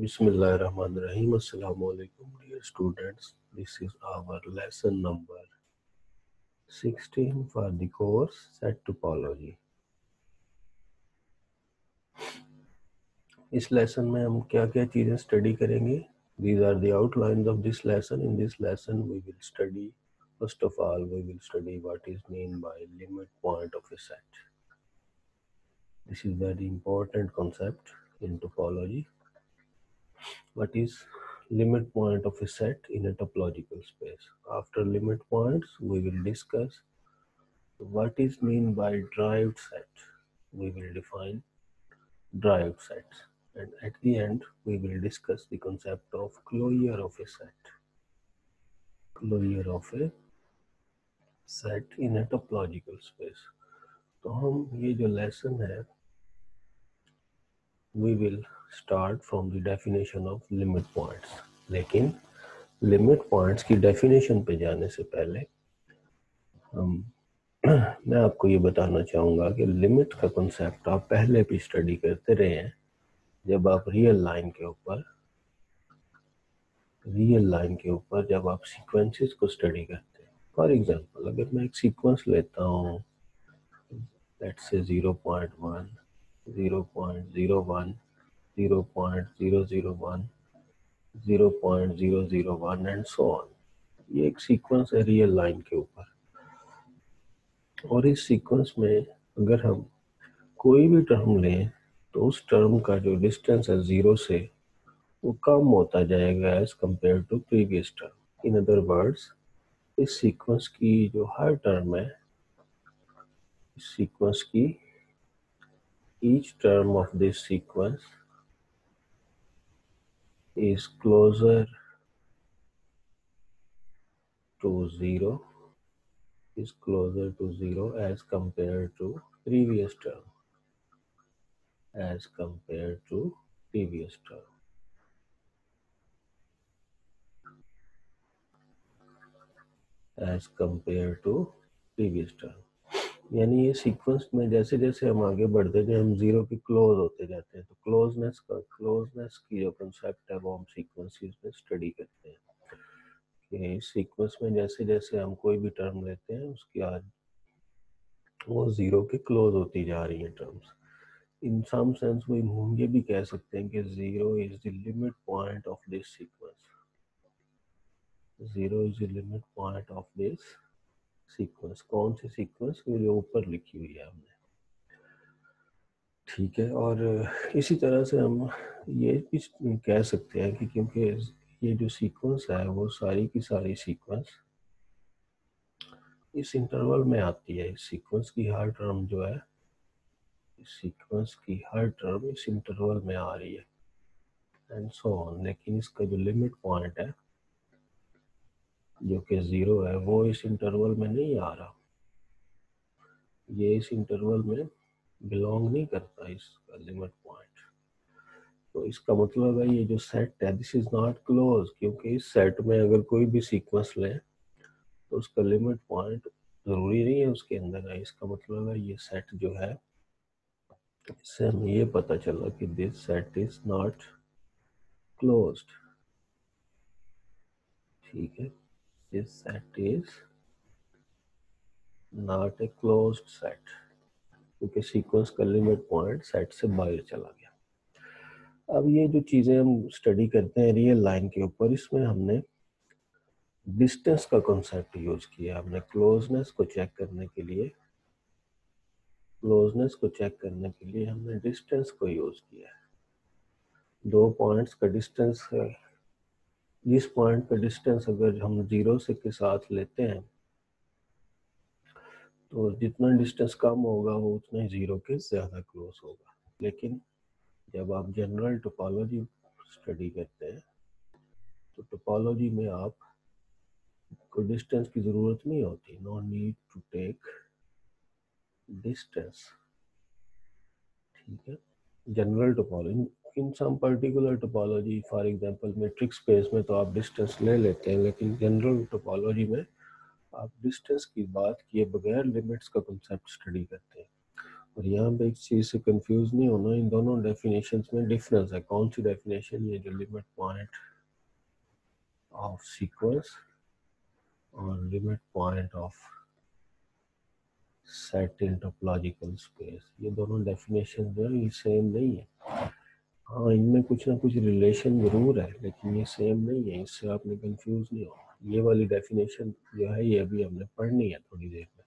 Bismillahirrahmanirrahim. Assalamu alaikum, dear students. This is our lesson number 16 for the course Set Topology. इस lesson में हम क्या क्या चीज़ें स्टडी करेंगे? These are the outlines of this lesson. In this lesson, we will study, first of all, we will study what is meant by limit point of a set. This is very important concept in topology. What is limit point of a set in a topological space? After limit points, we will discuss what is meant by derived set. We will define derived sets, and at the end we will discuss the concept of closure of a set. Closure of a set in a topological space. तो हम ये जो lesson है, we will start from the definition of limit points. लेकिन limit points की definition पे जाने से पहले मैं आपको ये बताना चाहूँगा कि लिमिट का कॉन्सेप्ट आप पहले भी स्टडी करते रहे हैं जब आप रियल लाइन के ऊपर जब आप सीक्वेंसेस को स्टडी करते हैं. फॉर एग्जांपल, अगर मैं एक सीक्वेंस लेता हूँ, let's say 0.1, 0.01, 0.001, 0.001 and so on. ये एक सीक्वेंस है रियल लाइन के ऊपर, और इस सीक्वेंस में अगर हम कोई भी टर्म लें तो उस टर्म का जो डिस्टेंस है जीरो से वो कम होता जाएगा as compare to previous term. In other words, इस सीक्वेंस की जो हर टर्म है, इस सीक्वेंस की each term of this sequence is closer to zero as compared to previous term, as compared to previous term. As compared to previous term. यानी ये sequence में जैसे जैसे हम आगे बढ़ते जाए हम जीरो के क्लोज होते जाते हैं. तो क्लोजनेस की जो कंसेप्ट है वो हम सीक्वेंसेस में स्टडी करते हैं कि इस सीक्वेंस में जैसे जैसे हम कोई भी टर्म लेते हैं उसकी आज वो जीरो के क्लोज होती जा रही है टर्म्स. इन सम सेंस वो हम ये भी कह सकते हैं कि zero is the limit point of this sequence. Zero is the limit point of this sequence. कौन सी सीक्वेंस? वो जो ऊपर लिखी हुई है हमने, ठीक है. और इसी तरह से हम ये भी कह सकते हैं कि क्योंकि ये जो सीक्वेंस है वो सारी की सारी सीक्वेंस इस इंटरवल में आती है. इस सीक्वेंस की हर टर्म जो है, इस सीक्वेंस की हर टर्म इस इंटरवल में आ रही है एंड सो ऑन. लेकिन इसका जो लिमिट पॉइंट है जो कि जीरो है वो इस इंटरवल में नहीं आ रहा. ये इस इंटरवल में बिलोंग नहीं करता इसका लिमिट पॉइंट. तो इसका मतलब है ये जो सेट है दिस इज नॉट क्लोज, क्योंकि इस सेट में अगर कोई भी सीक्वेंस लें तो उसका लिमिट पॉइंट जरूरी नहीं है उसके अंदर है. इसका मतलब है ये सेट जो है, इससे हमें ये पता चला कि this set is not closed. ठीक है, this set is not a closed set, क्योंकि सीक्वेंस का लिमिट पॉइंट सेट से बाहर चला गया. अब ये जो चीज़ें हम स्टडी करते हैं रियल लाइन के ऊपर, इसमें हमने डिस्टेंस का कॉन्सेप्ट यूज किया. हमने क्लोजनेस को चेक करने के लिए हमने डिस्टेंस को यूज किया. दो पॉइंट्स का डिस्टेंस है, जिस पॉइंट का डिस्टेंस अगर हम जीरो से के साथ लेते हैं तो जितना डिस्टेंस कम होगा वो उतना ही जीरो के ज़्यादा क्लोज होगा. लेकिन जब आप जनरल टोपोलॉजी स्टडी करते हैं तो टोपोलॉजी में आप को डिस्टेंस की ज़रूरत नहीं होती. No need to take distance. ठीक है, general topology. In some particular topology, for example matrix space में तो आप डिस्टेंस ले लेते हैं, लेकिन जनरल टोपोलॉजी में आप डिस्टेंस की बात किए बगैर लिमिट्स का कॉन्सेप्ट स्टडी करते हैं. और यहाँ पे एक चीज़ से कंफ्यूज नहीं होना, इन दोनों डेफिनेशंस में डिफरेंस है। कौन सी डेफिनेशन? ये जो लिमिट पॉइंट ऑफ सीक्वेंस और limit point of set in topological space, ये दोनों डेफिनेशन जो है ये सेम नहीं है। हाँ, इनमें कुछ ना कुछ रिलेशन जरूर है, लेकिन ये सेम नहीं है। इससे आपने कंफ्यूज नहीं होना। ये वाली डेफिनेशन जो है ये अभी हमने पढ़नी है थोड़ी देर में,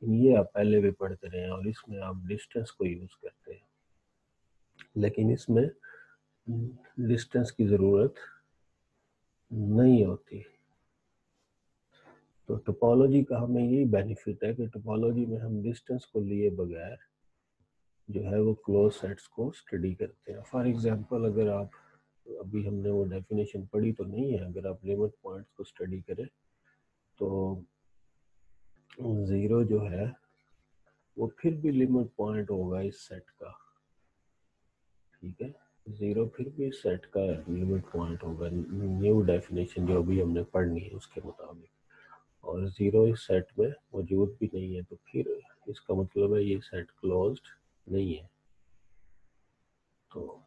ये आप पहले भी पढ़ते रहे हैं और इसमें आप डिस्टेंस को यूज करते हैं, लेकिन इसमें डिस्टेंस की ज़रूरत नहीं होती। तो टोपोलॉजी का हमें यही बेनिफिट है कि टोपोलॉजी में हम डिस्टेंस को लिए बगैर जो है वो क्लोज सेट्स को स्टडी करते हैं। फॉर एग्जांपल, अगर आप, अभी हमने वो डेफिनेशन पढ़ी तो नहीं है, अगर आप लिमिट पॉइंट्स को स्टडी करें तो ज़ीरो जो है वो फिर भी लिमिट पॉइंट होगा इस सेट का, ठीक है। ज़ीरो फिर भी सेट का लिमिट पॉइंट होगा, न्यू डेफिनेशन जो अभी हमने पढ़नी है उसके मुताबिक। और ज़ीरो इस सेट में मौजूद भी नहीं है, तो फिर इसका मतलब है ये सेट क्लोज्ड नहीं है। तो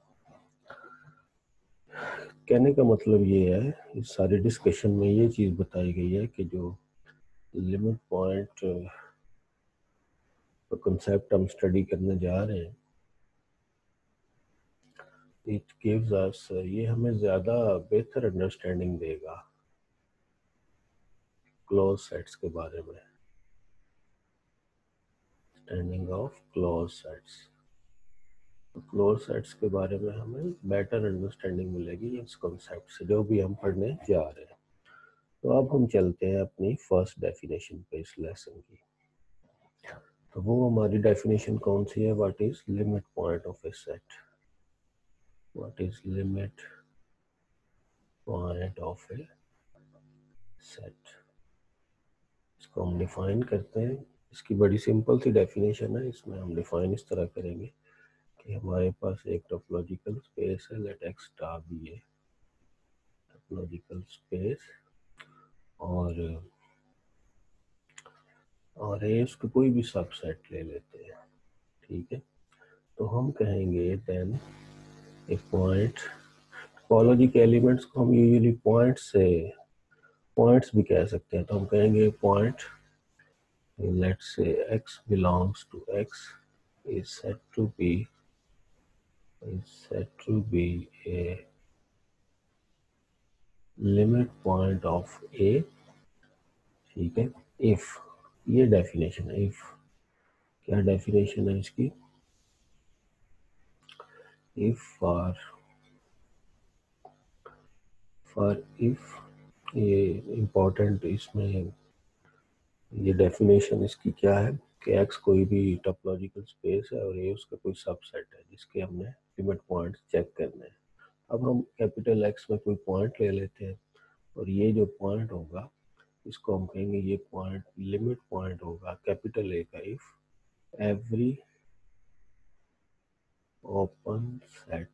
कहने का मतलब ये है, इस सारे डिस्कशन में ये चीज़ बताई गई है कि जो लिमिट पॉइंट का कंसेप्ट हम स्टडी करने जा रहे हैं, इट गिव्स अस, ये हमें ज़्यादा बेहतर अंडरस्टैंडिंग देगा क्लोज सेट्स के बारे में, स्टैंडिंग ऑफ क्लोज सेट्स। तो क्लोज सेट्स के बारे में हमें बेटर अंडरस्टैंडिंग मिलेगी इस कॉन्सेप्ट से जो भी हम पढ़ने जा रहे हैं। तो अब हम चलते हैं अपनी फर्स्ट डेफिनेशन पे इस लेसन की। तो वो हमारी डेफिनेशन कौन सी है? What is limit point of a set? What is limit point of a set? इसको हम डिफाइन करते हैं। इसकी बड़ी सिंपल सी डेफिनेशन है। इसमें हम डिफाइन इस तरह करेंगे कि हमारे पास एक टोपोलॉजिकल स्पेस है, let X star be a topological space, और ए उसका कोई भी सबसेट ले लेते हैं, ठीक है। तो हम कहेंगे देन ए पॉइंट, टोपोलॉजी के एलिमेंट्स को हम यूजुअली पॉइंट्स भी कह सकते हैं। तो हम कहेंगे point, let's say x belongs to x is said to be a limit point of a, ठीक है। if, ये डेफिनेशन है। if क्या डेफिनेशन है इसकी? if for if, ये इम्पोर्टेंट, इसमें ये डेफिनेशन इसकी क्या है कि x कोई भी टोपोलॉजिकल स्पेस है और a उसका कोई सबसेट है जिसके हमने लिमिट पॉइंट्स चेक करने हैं। अब हम कैपिटल X में कोई पॉइंट ले लेते हैं और ये जो पॉइंट होगा इसको हम कहेंगे ये पॉइंट लिमिट पॉइंट होगा कैपिटल A का if every open set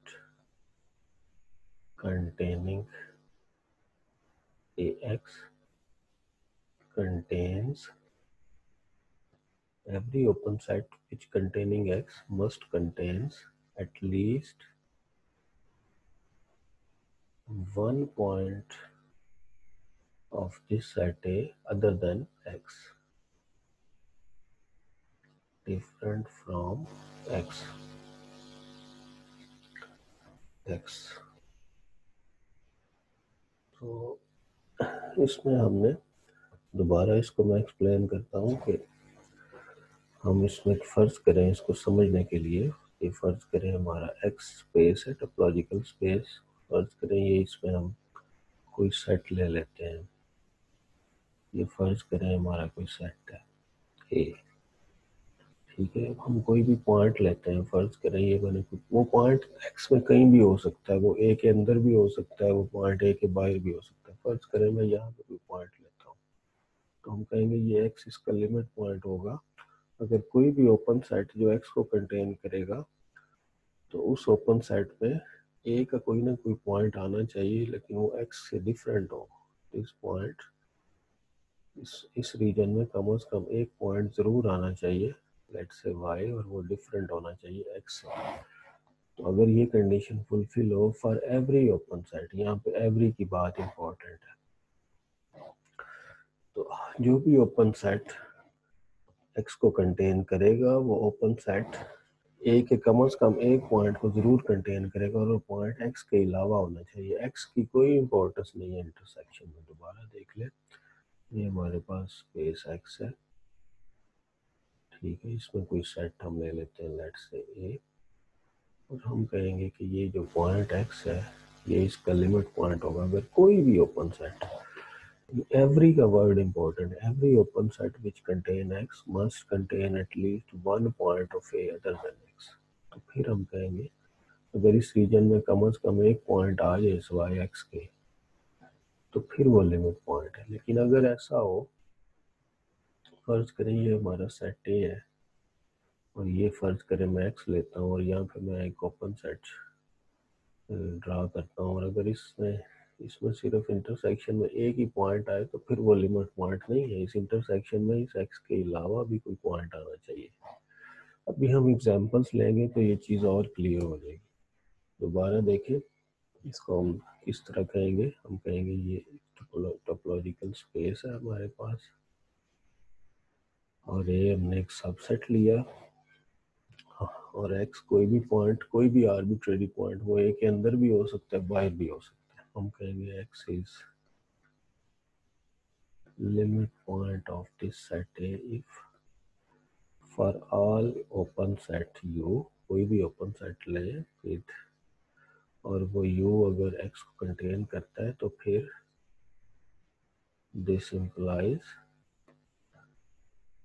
containing AX contains, every open set which containing X must contains at least one point of this set A other than X, different from X. तो इसमें हमने, दोबारा इसको मैं explain करता हूँ कि हम इसमें फ़र्ज़ करें, इसको समझने के लिए ये फ़र्ज़ करें हमारा एक्स स्पेस है टोपोलॉजिकल स्पेस, फ़र्ज़ करें ये, इसमें हम कोई सेट ले लेते हैं। ये फ़र्ज़ करें हमारा कोई सेट है ए, ठीक है। हम कोई भी पॉइंट लेते हैं, फ़र्ज़ करें ये मैंने, वो पॉइंट एक्स में कहीं भी हो सकता है, वो ए के अंदर भी हो सकता है, वो पॉइंट ए के बाहर भी हो सकता है। फ़र्ज़ करें मैं यहाँ पे कोई पॉइंट लेता हूँ, तो हम कहेंगे ये एक्स इसका लिमिट पॉइंट होगा। अगर कोई भी ओपन सेट जो एक्स को कंटेन करेगा तो उस ओपन सेट में ए का कोई ना कोई पॉइंट आना चाहिए, लेकिन वो एक्स से डिफरेंट हो। इस पॉइंट, इस रीजन में कम से कम एक पॉइंट ज़रूर आना चाहिए लेट्स से y, और वो डिफरेंट होना चाहिए x से। तो अगर ये कंडीशन फुलफिल हो फॉर एवरी ओपन सेट, यहाँ पे एवरी की बात इंपॉर्टेंट है, तो जो भी ओपन सेट x को कंटेन करेगा वो ओपन सेट ए के कम से कम एक पॉइंट को जरूर कंटेन करेगा, और वो पॉइंट x के अलावा होना चाहिए। x की कोई इंपॉर्टेंस नहीं है इंटरसेक्शन में। दोबारा देख ले, ये हमारे पास स्पेस x है, ठीक है, इसमें कोई सेट हम ले लेते हैं, लेट्स से a, और हम कहेंगे कि ये जो पॉइंट x है ये इसका लिमिट पॉइंट होगा। अगर कोई भी ओपन सेट, एवरी का वर्ड इंपॉर्टेंट है, every open set which contain x must contain at least one point of a other than x। तो फिर हम कहेंगे अगर इस रीजन में कम से कम एक पॉइंट आ जाए सिवाय x के, तो फिर वो लिमिट पॉइंट है। लेकिन अगर ऐसा हो, फर्ज करें ये हमारा सेट ए है, और ये फर्ज करें मैं x लेता हूँ, और यहाँ पे मैं एक ओपन सेट ड्रा करता हूँ, और अगर इसमें सिर्फ इंटरसेक्शन में एक ही पॉइंट आए, तो फिर वो लिमिट पॉइंट नहीं है। इस इंटरसेक्शन में इस x के अलावा भी कोई पॉइंट आना चाहिए। अभी हम एग्जांपल्स लेंगे तो ये चीज़ और क्लियर हो जाएगी। दोबारा देखें, इसको हम किस तरह कहेंगे, हम कहेंगे ये टोपोलॉजिकल स्पेस है हमारे पास, और ये हमने एक सबसेट लिया, और x कोई भी पॉइंट, कोई भी आर्बिट्रेरी पॉइंट, वो a के अंदर भी हो सकता है, बाहर भी हो सकता है। हम कहेंगे x is limit point of this set a if for all open set u, कोई भी ओपन सेट ले विद, और वो u अगर x को कंटेन करता है, तो फिर दिस इम्प्लाइज,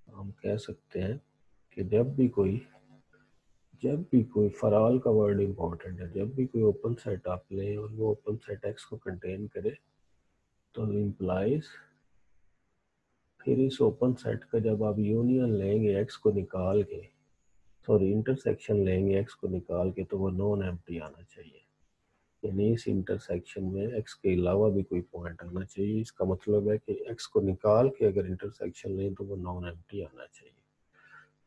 हम कह सकते हैं कि जब भी कोई फॉर ऑल का वर्ड इंपॉर्टेंट है, जब भी कोई ओपन सेट आप लें और वो ओपन सेट x को कंटेन करे, तो इम्प्लाइज, फिर इस ओपन सेट का जब आप यूनियन लेंगे x को निकाल के, सॉरी इंटरसेक्शन लेंगे x को निकाल के, तो वो नॉन एम्प्टी आना चाहिए। यानी इस इंटरसेक्शन में x के अलावा भी कोई पॉइंट आना चाहिए। इसका मतलब है कि x को निकाल के अगर इंटरसेक्शन लें तो वो नॉन एम्प्टी आना चाहिए।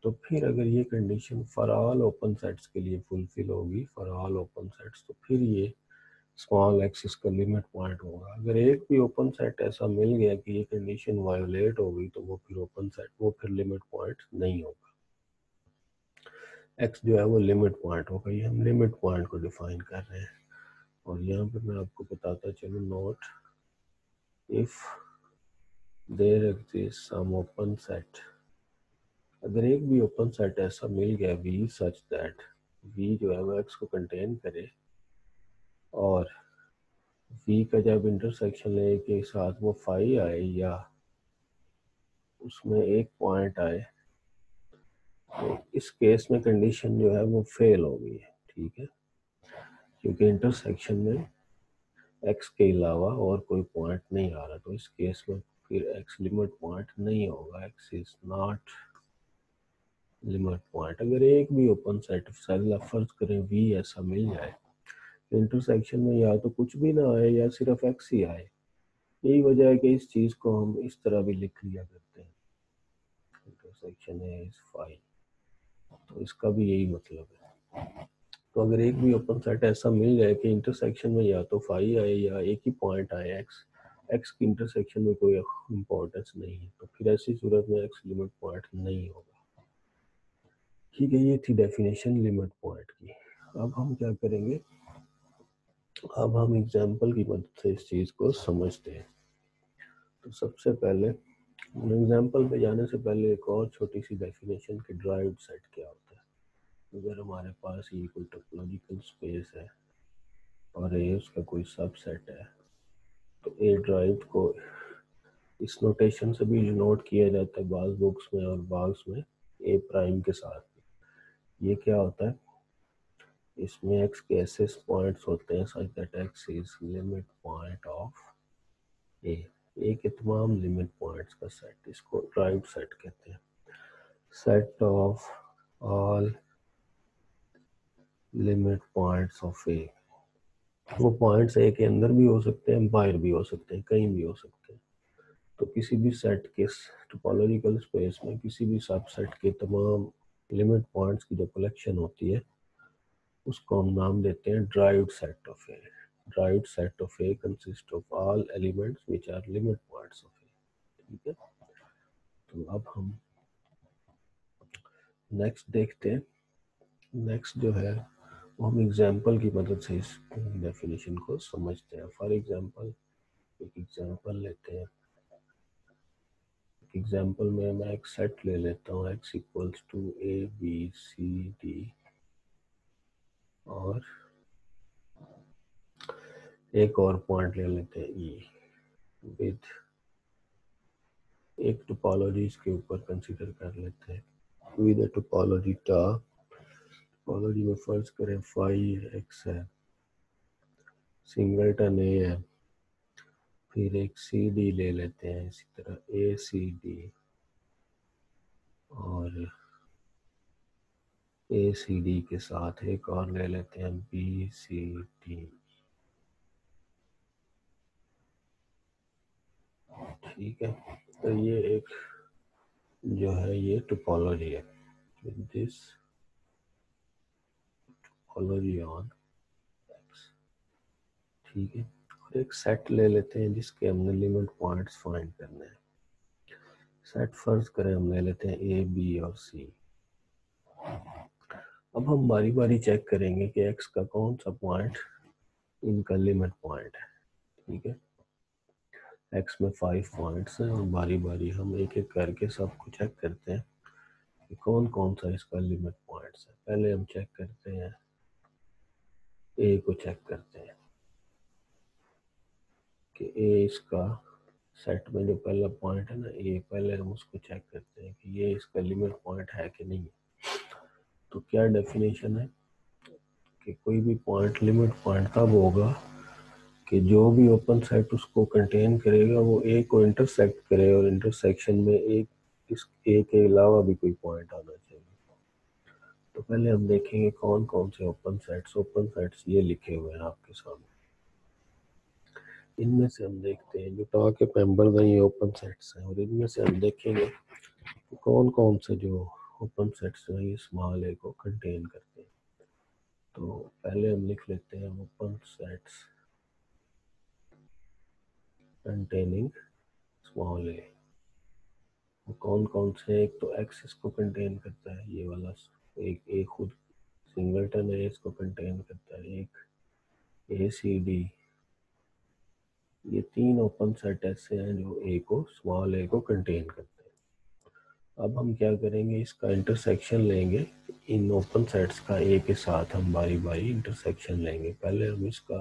तो फिर अगर ये condition for all open sets के लिए फुलफिल होगी, फॉर ऑल ओपन सेट्स, तो फिर ये स्मॉल x इसका लिमिट पॉइंट होगा। अगर एक भी ओपन सेट ऐसा मिल गया कि ये कंडीशन वायोलेट हो गई, तो वो फिर ओपन सेट, वो फिर लिमिट पॉइंट नहीं होगा। x जो है वो लिमिट पॉइंट होगा। ये हम लिमिट पॉइंट को डिफाइन कर रहे हैं, और यहाँ पे मैं आपको बताता चलूँ, note if there exist some open set, अगर एक भी ओपन सेट ऐसा मिल गया v सच दैट v जो है वो x को कंटेन करे, और v का जब इंटरसेक्शन ले के साथ वो फाई आए या उसमें एक पॉइंट आए, तो इस केस में कंडीशन जो है वो फेल हो गई है, ठीक है, क्योंकि इंटरसेक्शन में x के अलावा और कोई पॉइंट नहीं आ रहा। तो इस केस में फिर x लिमिट पॉइंट नहीं होगा, x is not limit point. अगर एक भी ओपन सेट फर्ज करें v ऐसा मिल जाए, इंटरसेक्शन में या तो कुछ भी ना आए या सिर्फ x ही आए, यही वजह है कि इस चीज को हम इस तरह भी लिख लिया करते हैं, इंटरसेक्शन इज फाई, तो इसका भी यही मतलब है। तो अगर एक भी ओपन सेट ऐसा मिल जाए कि इंटरसेक्शन में या तो फाई आए या एक ही पॉइंट आए x की इंटरसेक्शन में कोई इंपॉर्टेंस नहीं है, तो फिर ऐसी सूरत में x लिमिट पॉइंट नहीं होगा। ठीक है, ये थी डेफिनेशन लिमिट पॉइंट की। अब हम क्या करेंगे, अब हम एग्जाम्पल की मदद से इस चीज को समझते हैं। तो सबसे पहले एग्जाम्पल पे जाने से पहले एक और छोटी सी डेफिनेशन कि ड्राइव्ड सेट क्या होता है। अगर हमारे पास ये कोई टोपोलॉजिकल स्पेस है और ये उसका कोई सबसेट है, तो ए ड्राइव्ड को इस नोटेशन से भी नोट किया जाता है बाज बुक्स में और बाज में, ए प्राइम के साथ। ये क्या होता है, इसमें एक्स के ऐसे पॉइंट्स होते हैं such that x is limit point of A के तमाम लिमिट पॉइंट्स का सेट, इसको ड्राइव्ड सेट कहते हैं। Set of all limit points of A, वो पॉइंट्स ए के अंदर भी हो सकते हैं, बाहर भी हो सकते हैं, कहीं भी हो सकते हैं। तो किसी भी सेट के टोपोलॉजिकल स्पेस में किसी भी सबसेट के तमाम लिमिट पॉइंट्स की जो कलेक्शन होती है उसको हम नाम देते हैं derived set of A. Derived set of A consist of all elements which are limit points of A. ठीक है, तो अब हम नेक्स्ट देखते हैं। नेक्स्ट जो है वो हम एग्जाम्पल की मदद से इस डेफिनेशन को समझते हैं। फॉर एग्जाम्पल एक एग्जाम्पल लेते हैं। एग्जाम्पल में मैं एक सेट ले लेता हूँ x equals to A B C D और एक और पॉइंट ले लेते हैं ई विद एक टोपोलॉजी इसके ऊपर कंसीडर कर लेते हैं विद ए टोपोलॉजी टोपोलॉजी में फर्ज करें फाइव एक्स है, सिंगलटन ए है, फिर एक सी डी ले लेते हैं, इसी तरह ए सी डी और ए सी डी के साथ एक और ले लेते हैं बी सी डी। ठीक है, तो ये एक जो है ये टोपोलॉजी है। This topology on x. ठीक है, और एक सेट ले लेते हैं जिसके हमने लिमिट पॉइंट्स फाइंड करने हैं। सेट फर्ज करें हम ले लेते हैं ए बी और सी। अब हम बारी बारी चेक करेंगे कि एक्स का कौन सा पॉइंट इनका लिमिट पॉइंट है। ठीक है, एक्स में 5 पॉइंट्स हैं और बारी बारी हम एक एक करके सबको चेक करते हैं कि कौन कौन सा इसका लिमिट पॉइंट्स है। पहले हम चेक करते हैं ए को चेक करते हैं कि ए इसका सेट में जो पहला पॉइंट है ना ए, पहले हम उसको चेक करते हैं कि ये इसका लिमिट पॉइंट है कि नहीं। तो क्या डेफिनेशन है कि कोई भी पॉइंट लिमिट पॉइंट तब होगा कि जो भी ओपन सेट उसको कंटेन करेगा वो ए को इंटरसेक्ट करे और इंटरसेक्शन में एक इस ए के अलावा भी कोई पॉइंट आना चाहिए। तो पहले हम देखेंगे कौन कौन से ओपन सेट्स ये लिखे हुए हैं आपके सामने। इनमें से हम देखते हैं जो टॉक के मेंबर्स हैं ये ओपन सेट्स हैं और इनमें से हम देखेंगे कि कौन कौन से जो ओपन सेट्स हैं ये स्मॉल ए को कंटेन करते हैं। तो पहले हम लिख लेते हैं ओपन सेट्स कंटेनिंग स्मॉल ए। कौन कौन से, एक तो एक्स इसको कंटेन करता है ये वाला, एक ए खुद सिंगलटन है इसको कंटेन करता है, एक ए सी डी। ये तीन ओपन सेट ऐसे हैं जो ए को स्मॉल ए को कंटेन करते हैं। अब हम क्या करेंगे, इसका इंटरसेक्शन लेंगे। इन ओपन सेट्स का ए के साथ हम बारी बारी इंटरसेक्शन लेंगे। पहले हम इसका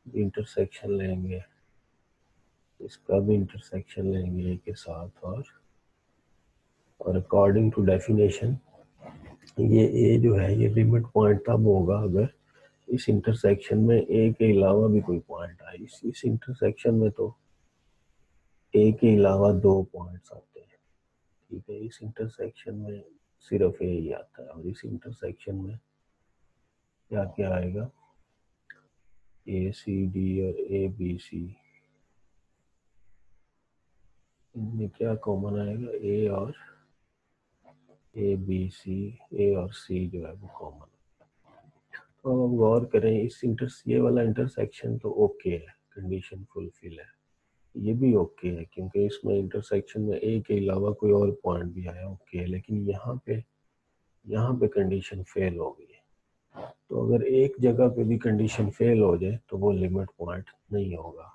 इंटरसेक्शन लेंगे, इसका भी इंटरसेक्शन लेंगे ए के साथ और अकॉर्डिंग टू डेफिनेशन ये ए जो है ये लिमिट पॉइंट तब होगा अगर इस इंटरसेक्शन में ए के अलावा भी कोई पॉइंट आए। इस इंटरसेक्शन में तो ए के अलावा दो पॉइंट्स आते हैं। ठीक है, इस इंटरसेक्शन में सिर्फ ए ही आता है और इस इंटरसेक्शन में क्या क्या आएगा, ए सी डी और ए बी सी। इनमें क्या कॉमन आएगा, ए और ए बी सी, ए और सी जो है वो कॉमन। तो अब हम गौर करें इस ये वाला इंटरसेक्शन तो ओके है, कंडीशन फुलफिल है। ये भी ओके है क्योंकि इसमें इंटरसेक्शन में ए के अलावा कोई और पॉइंट भी आया, ओके है। लेकिन यहाँ पे कंडीशन फेल हो गई है। तो अगर एक जगह पे भी कंडीशन फेल हो जाए तो वो लिमिट पॉइंट नहीं होगा।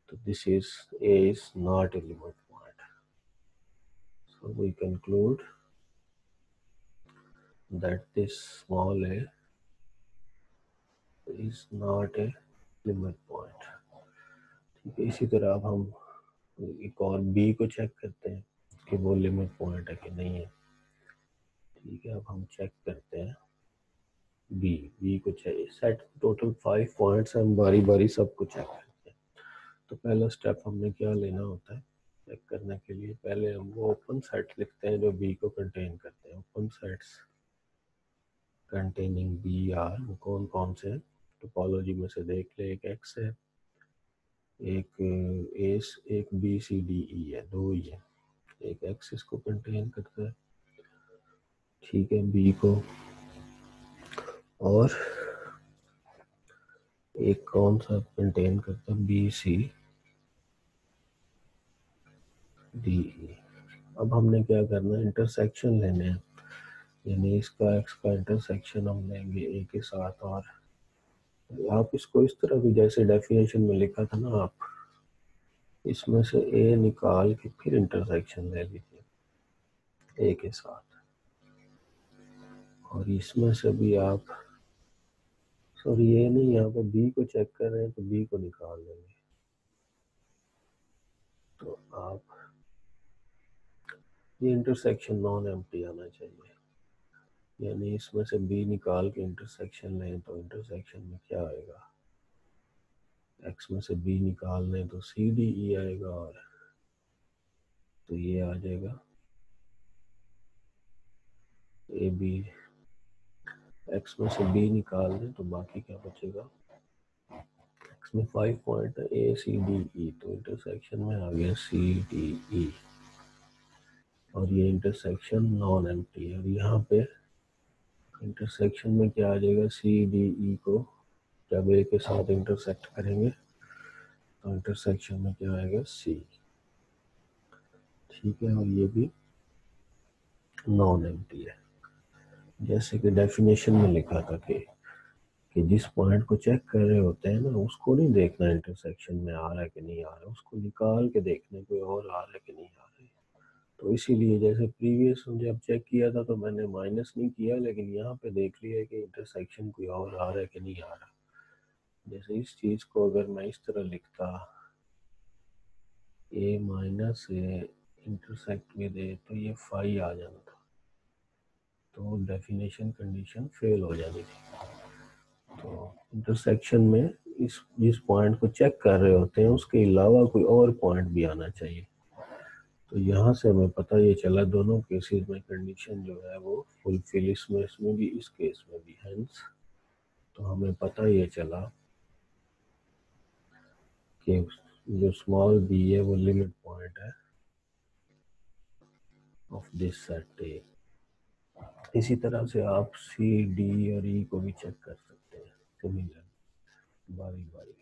तो this is A is not a limit point. So we conclude that this small a is not a limit point. ठीक है, इसी तरह अब हम एक और बी को चेक करते हैं कि वो लिमिट पॉइंट है कि नहीं है। ठीक है, अब हम चेक करते हैं बी को चाहिए सेट। टोटल 5 पॉइंट्स हम बारी बारी सबको चेक करते हैं। तो पहला स्टेप हमने क्या लेना होता है चेक करने के लिए, पहले हम वो ओपन सेट लिखते हैं जो बी को कंटेन करते हैं। Open sets containing B are, वो कौन कौन से हैं टोपोलॉजी में से देख ले। एक एक्स है, एक बी सी डी ई है, दो ही है। एक एक्स इसको कंटेन करता है ठीक है, बी को, और एक कौन सा कंटेन करता है, बी सी डी ई। अब हमने क्या करना है, इंटरसेक्शन लेने हैं, यानी इसका एक्स का इंटरसेक्शन हम लेंगे ए के साथ। और आप इसको इस तरह भी, जैसे डेफिनेशन में लिखा था ना, आप इसमें से ए निकाल के फिर इंटरसेक्शन ले लीजिए ए के साथ, और इसमें से भी आप, सॉरी ये नहीं, यहाँ पे बी को चेक कर रहे हैं तो बी को निकाल देंगे। तो आप ये इंटरसेक्शन नॉन एम्प्टी आना चाहिए, यानी इसमें से बी निकाल के इंटरसेक्शन लें तो इंटरसेक्शन में क्या आएगा, एक्स में से बी निकाल लें तो सी डी ई आएगा, और तो ये आ जाएगा ए बी। एक्स में से बी निकाल दें तो बाकी क्या बचेगा, एक्स में 5 पॉइंट है, ए सी डी ई, तो इंटरसेक्शन में आ गया सी डी ई, और ये इंटरसेक्शन नॉन एम्प्टी है। और यहाँ पे इंटरसेक्शन में क्या आ जाएगा, सी डी ई को जब ए के साथ इंटरसेक्ट करेंगे तो इंटरसेक्शन में क्या आएगा, सी। ठीक है, और ये भी नॉन एम्प्टी है, जैसे कि डेफिनेशन में लिखा था कि जिस पॉइंट को चेक कर रहे होते हैं ना, उसको नहीं देखना इंटरसेक्शन में आ रहा है कि नहीं आ रहा है, उसको निकाल के देखना कोई और आ रहा है कि नहीं आ रहा है। तो इसीलिए जैसे प्रीवियस जब चेक किया था तो मैंने माइनस नहीं किया, लेकिन यहाँ पे देख लिया कि इंटरसेक्शन कोई और आ रहा है कि नहीं आ रहा। जैसे इस चीज़ को अगर मैं इस तरह लिखता, ए माइनस ए इंटरसेक्ट में दे, तो ये 5 आ जाना था, तो डेफिनेशन कंडीशन फेल हो जानी थी। तो इंटरसेक्शन में इस जिस पॉइंट को चेक कर रहे होते हैं उसके अलावा कोई और पॉइंट भी आना चाहिए। तो यहाँ से हमें पता ये चला दोनों केसेस में कंडीशन जो है वो फुलफिल, इसमें भी इस केस में भी, हेंस तो हमें पता ये चला कि जो स्मॉल बी है वो लिमिट पॉइंट है ऑफ दिस सेट ए। इसी तरह से आप सी डी और ई को भी चेक कर सकते हैं सिमिलर, बारी बारी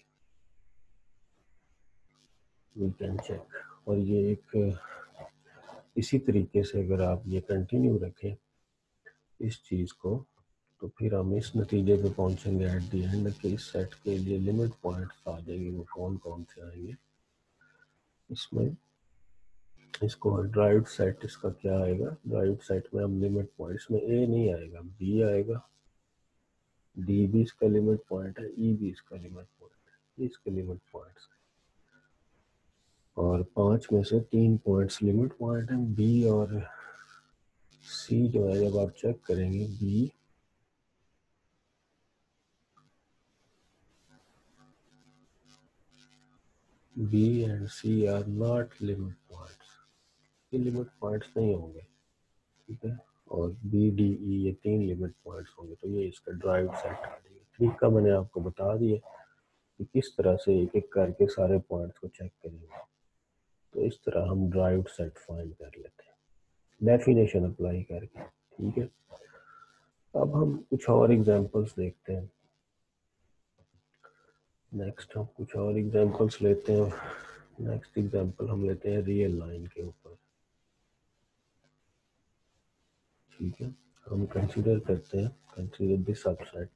वी कैन चेक। और ये एक इसी तरीके से अगर आप ये कंटिन्यू रखें इस चीज़ को, तो फिर हम इस नतीजे पे पहुंचेंगे एट दी एंड कि इस सेट के लिए लिमिट पॉइंट्स आ जाएंगे, वो कौन कौन से आएंगे इसमें। इसको ड्राइव्ड सेट, इसका क्या आएगा, ड्राइव्ड सेट में हम लिमिट पॉइंट्स में ए नहीं आएगा, बी आएगा, डी भी इसका लिमिट पॉइंट है, ई भी इसका लिमिट पॉइंट है, इसके लिमिट पॉइंट्स, और 5 में से 3 पॉइंट्स लिमिट पॉइंट है। बी और सी जो है जब आप चेक करेंगे, B and C are not limit points, ये लिमिट पॉइंट्स नहीं होंगे, ठीक है। और बी डी ई ये 3 लिमिट पॉइंट्स होंगे, तो ये इसका ड्राइव सेट आ जाएगा। तरीका मैंने आपको बता दिया कि किस तरह से एक एक करके सारे पॉइंट्स को चेक करेंगे। तो इस तरह हम ड्राइव सेट फाइंड कर लेते हैं डेफिनेशन अप्लाई करके, ठीक है। अब हम कुछ और एग्जांपल्स देखते हैं। नेक्स्ट हम कुछ और एग्जांपल्स लेते हैं। नेक्स्ट एग्जांपल हम लेते हैं रियल लाइन के ऊपर, ठीक है। हम कंसीडर करते हैं, consider this subset,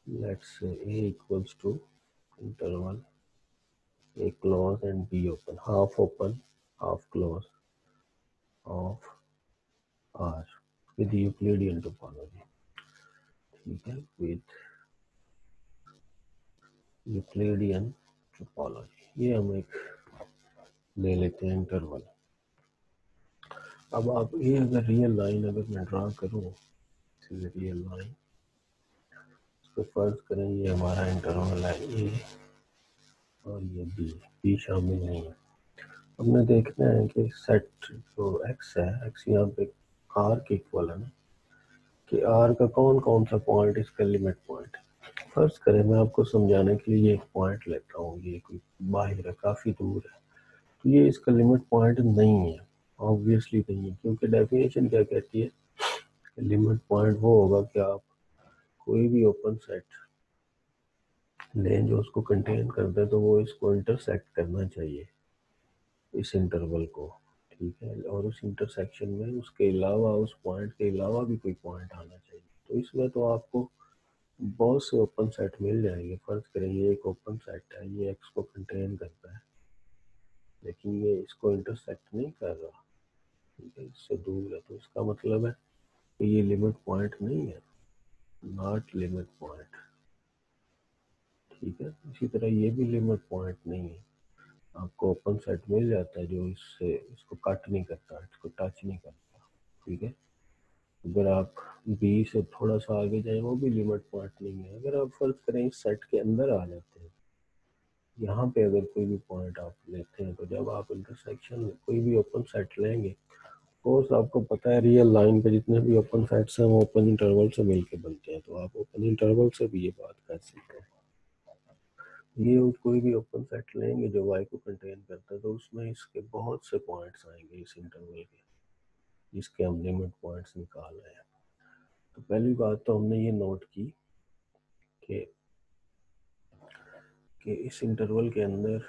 let's say a equals to interval a close and b open, half close of R with Euclidean topology, ठीक है, with Euclidean topology। ये हम एक ले लेते हैं इंटरवल। अब आप ये अगर रियल लाइन अगर मैं ड्रा करूँ, रियल लाइन, इसको फर्ज करें ये हमारा इंटरवल है ए और ये बी शामिल नहीं है। हमने देखना है कि सेट जो एक्स है, एक्स यहाँ पे आर के इक्वल है ना, कि आर का कौन कौन सा पॉइंट इसका लिमिट पॉइंट है। फर्ज करें मैं आपको समझाने के लिए एक पॉइंट लेता हूँ, ये कोई बाहर है, काफ़ी दूर है, तो ये इसका लिमिट पॉइंट नहीं है, ऑब्वियसली नहीं है, क्योंकि डेफिनेशन क्या कहती है, लिमिट पॉइंट वो होगा कि आप कोई भी ओपन सेट लें जो उसको कंटेन करता है, तो वो इसको इंटरसेक्ट करना चाहिए, इस इंटरवल को, ठीक है, और उस इंटरसेक्शन में उसके अलावा, उस पॉइंट के अलावा भी कोई पॉइंट आना चाहिए। तो इसमें तो आपको बहुत से ओपन सेट मिल जाएंगे। फर्ज करें ये एक ओपन सेट है, ये एक्स को कंटेन करता है, लेकिन ये इसको इंटरसेक्ट नहीं कर रहा, ठीक है, इससे दूर है, तो इसका मतलब है कि ये लिमिट पॉइंट नहीं है, नॉट लिमिट पॉइंट, ठीक है। इसी तरह ये भी लिमिट पॉइंट नहीं है, आपको ओपन सेट मिल जाता है जो इससे, इसको कट नहीं करता, इसको टच नहीं करता, ठीक है। अगर आप बी से थोड़ा सा आगे जाए, वो भी लिमिट पॉइंट नहीं है। अगर आप फर्ज करें इस सेट के अंदर आ जाते हैं, यहाँ पे अगर कोई भी पॉइंट आप लेते हैं, तो जब आप इंटरसेक्शन कोई भी ओपन सेट लेंगे, कोर्स आपको पता है रियल लाइन पे जितने भी ओपन सेट्स हैं वो ओपन इंटरवल से मिलके बनते हैं, तो आप ओपन इंटरवल से भी ये बात कर सकते हैं। ये कोई भी ओपन सेट लेंगे जो y को कंटेन करता है, तो उसमें इसके बहुत से पॉइंट्स आएंगे इस इंटरवल के, जिसके हम लिमिट पॉइंट्स निकाल रहे हैं। तो पहली बात तो हमने ये नोट की कि इस इंटरवल के अंदर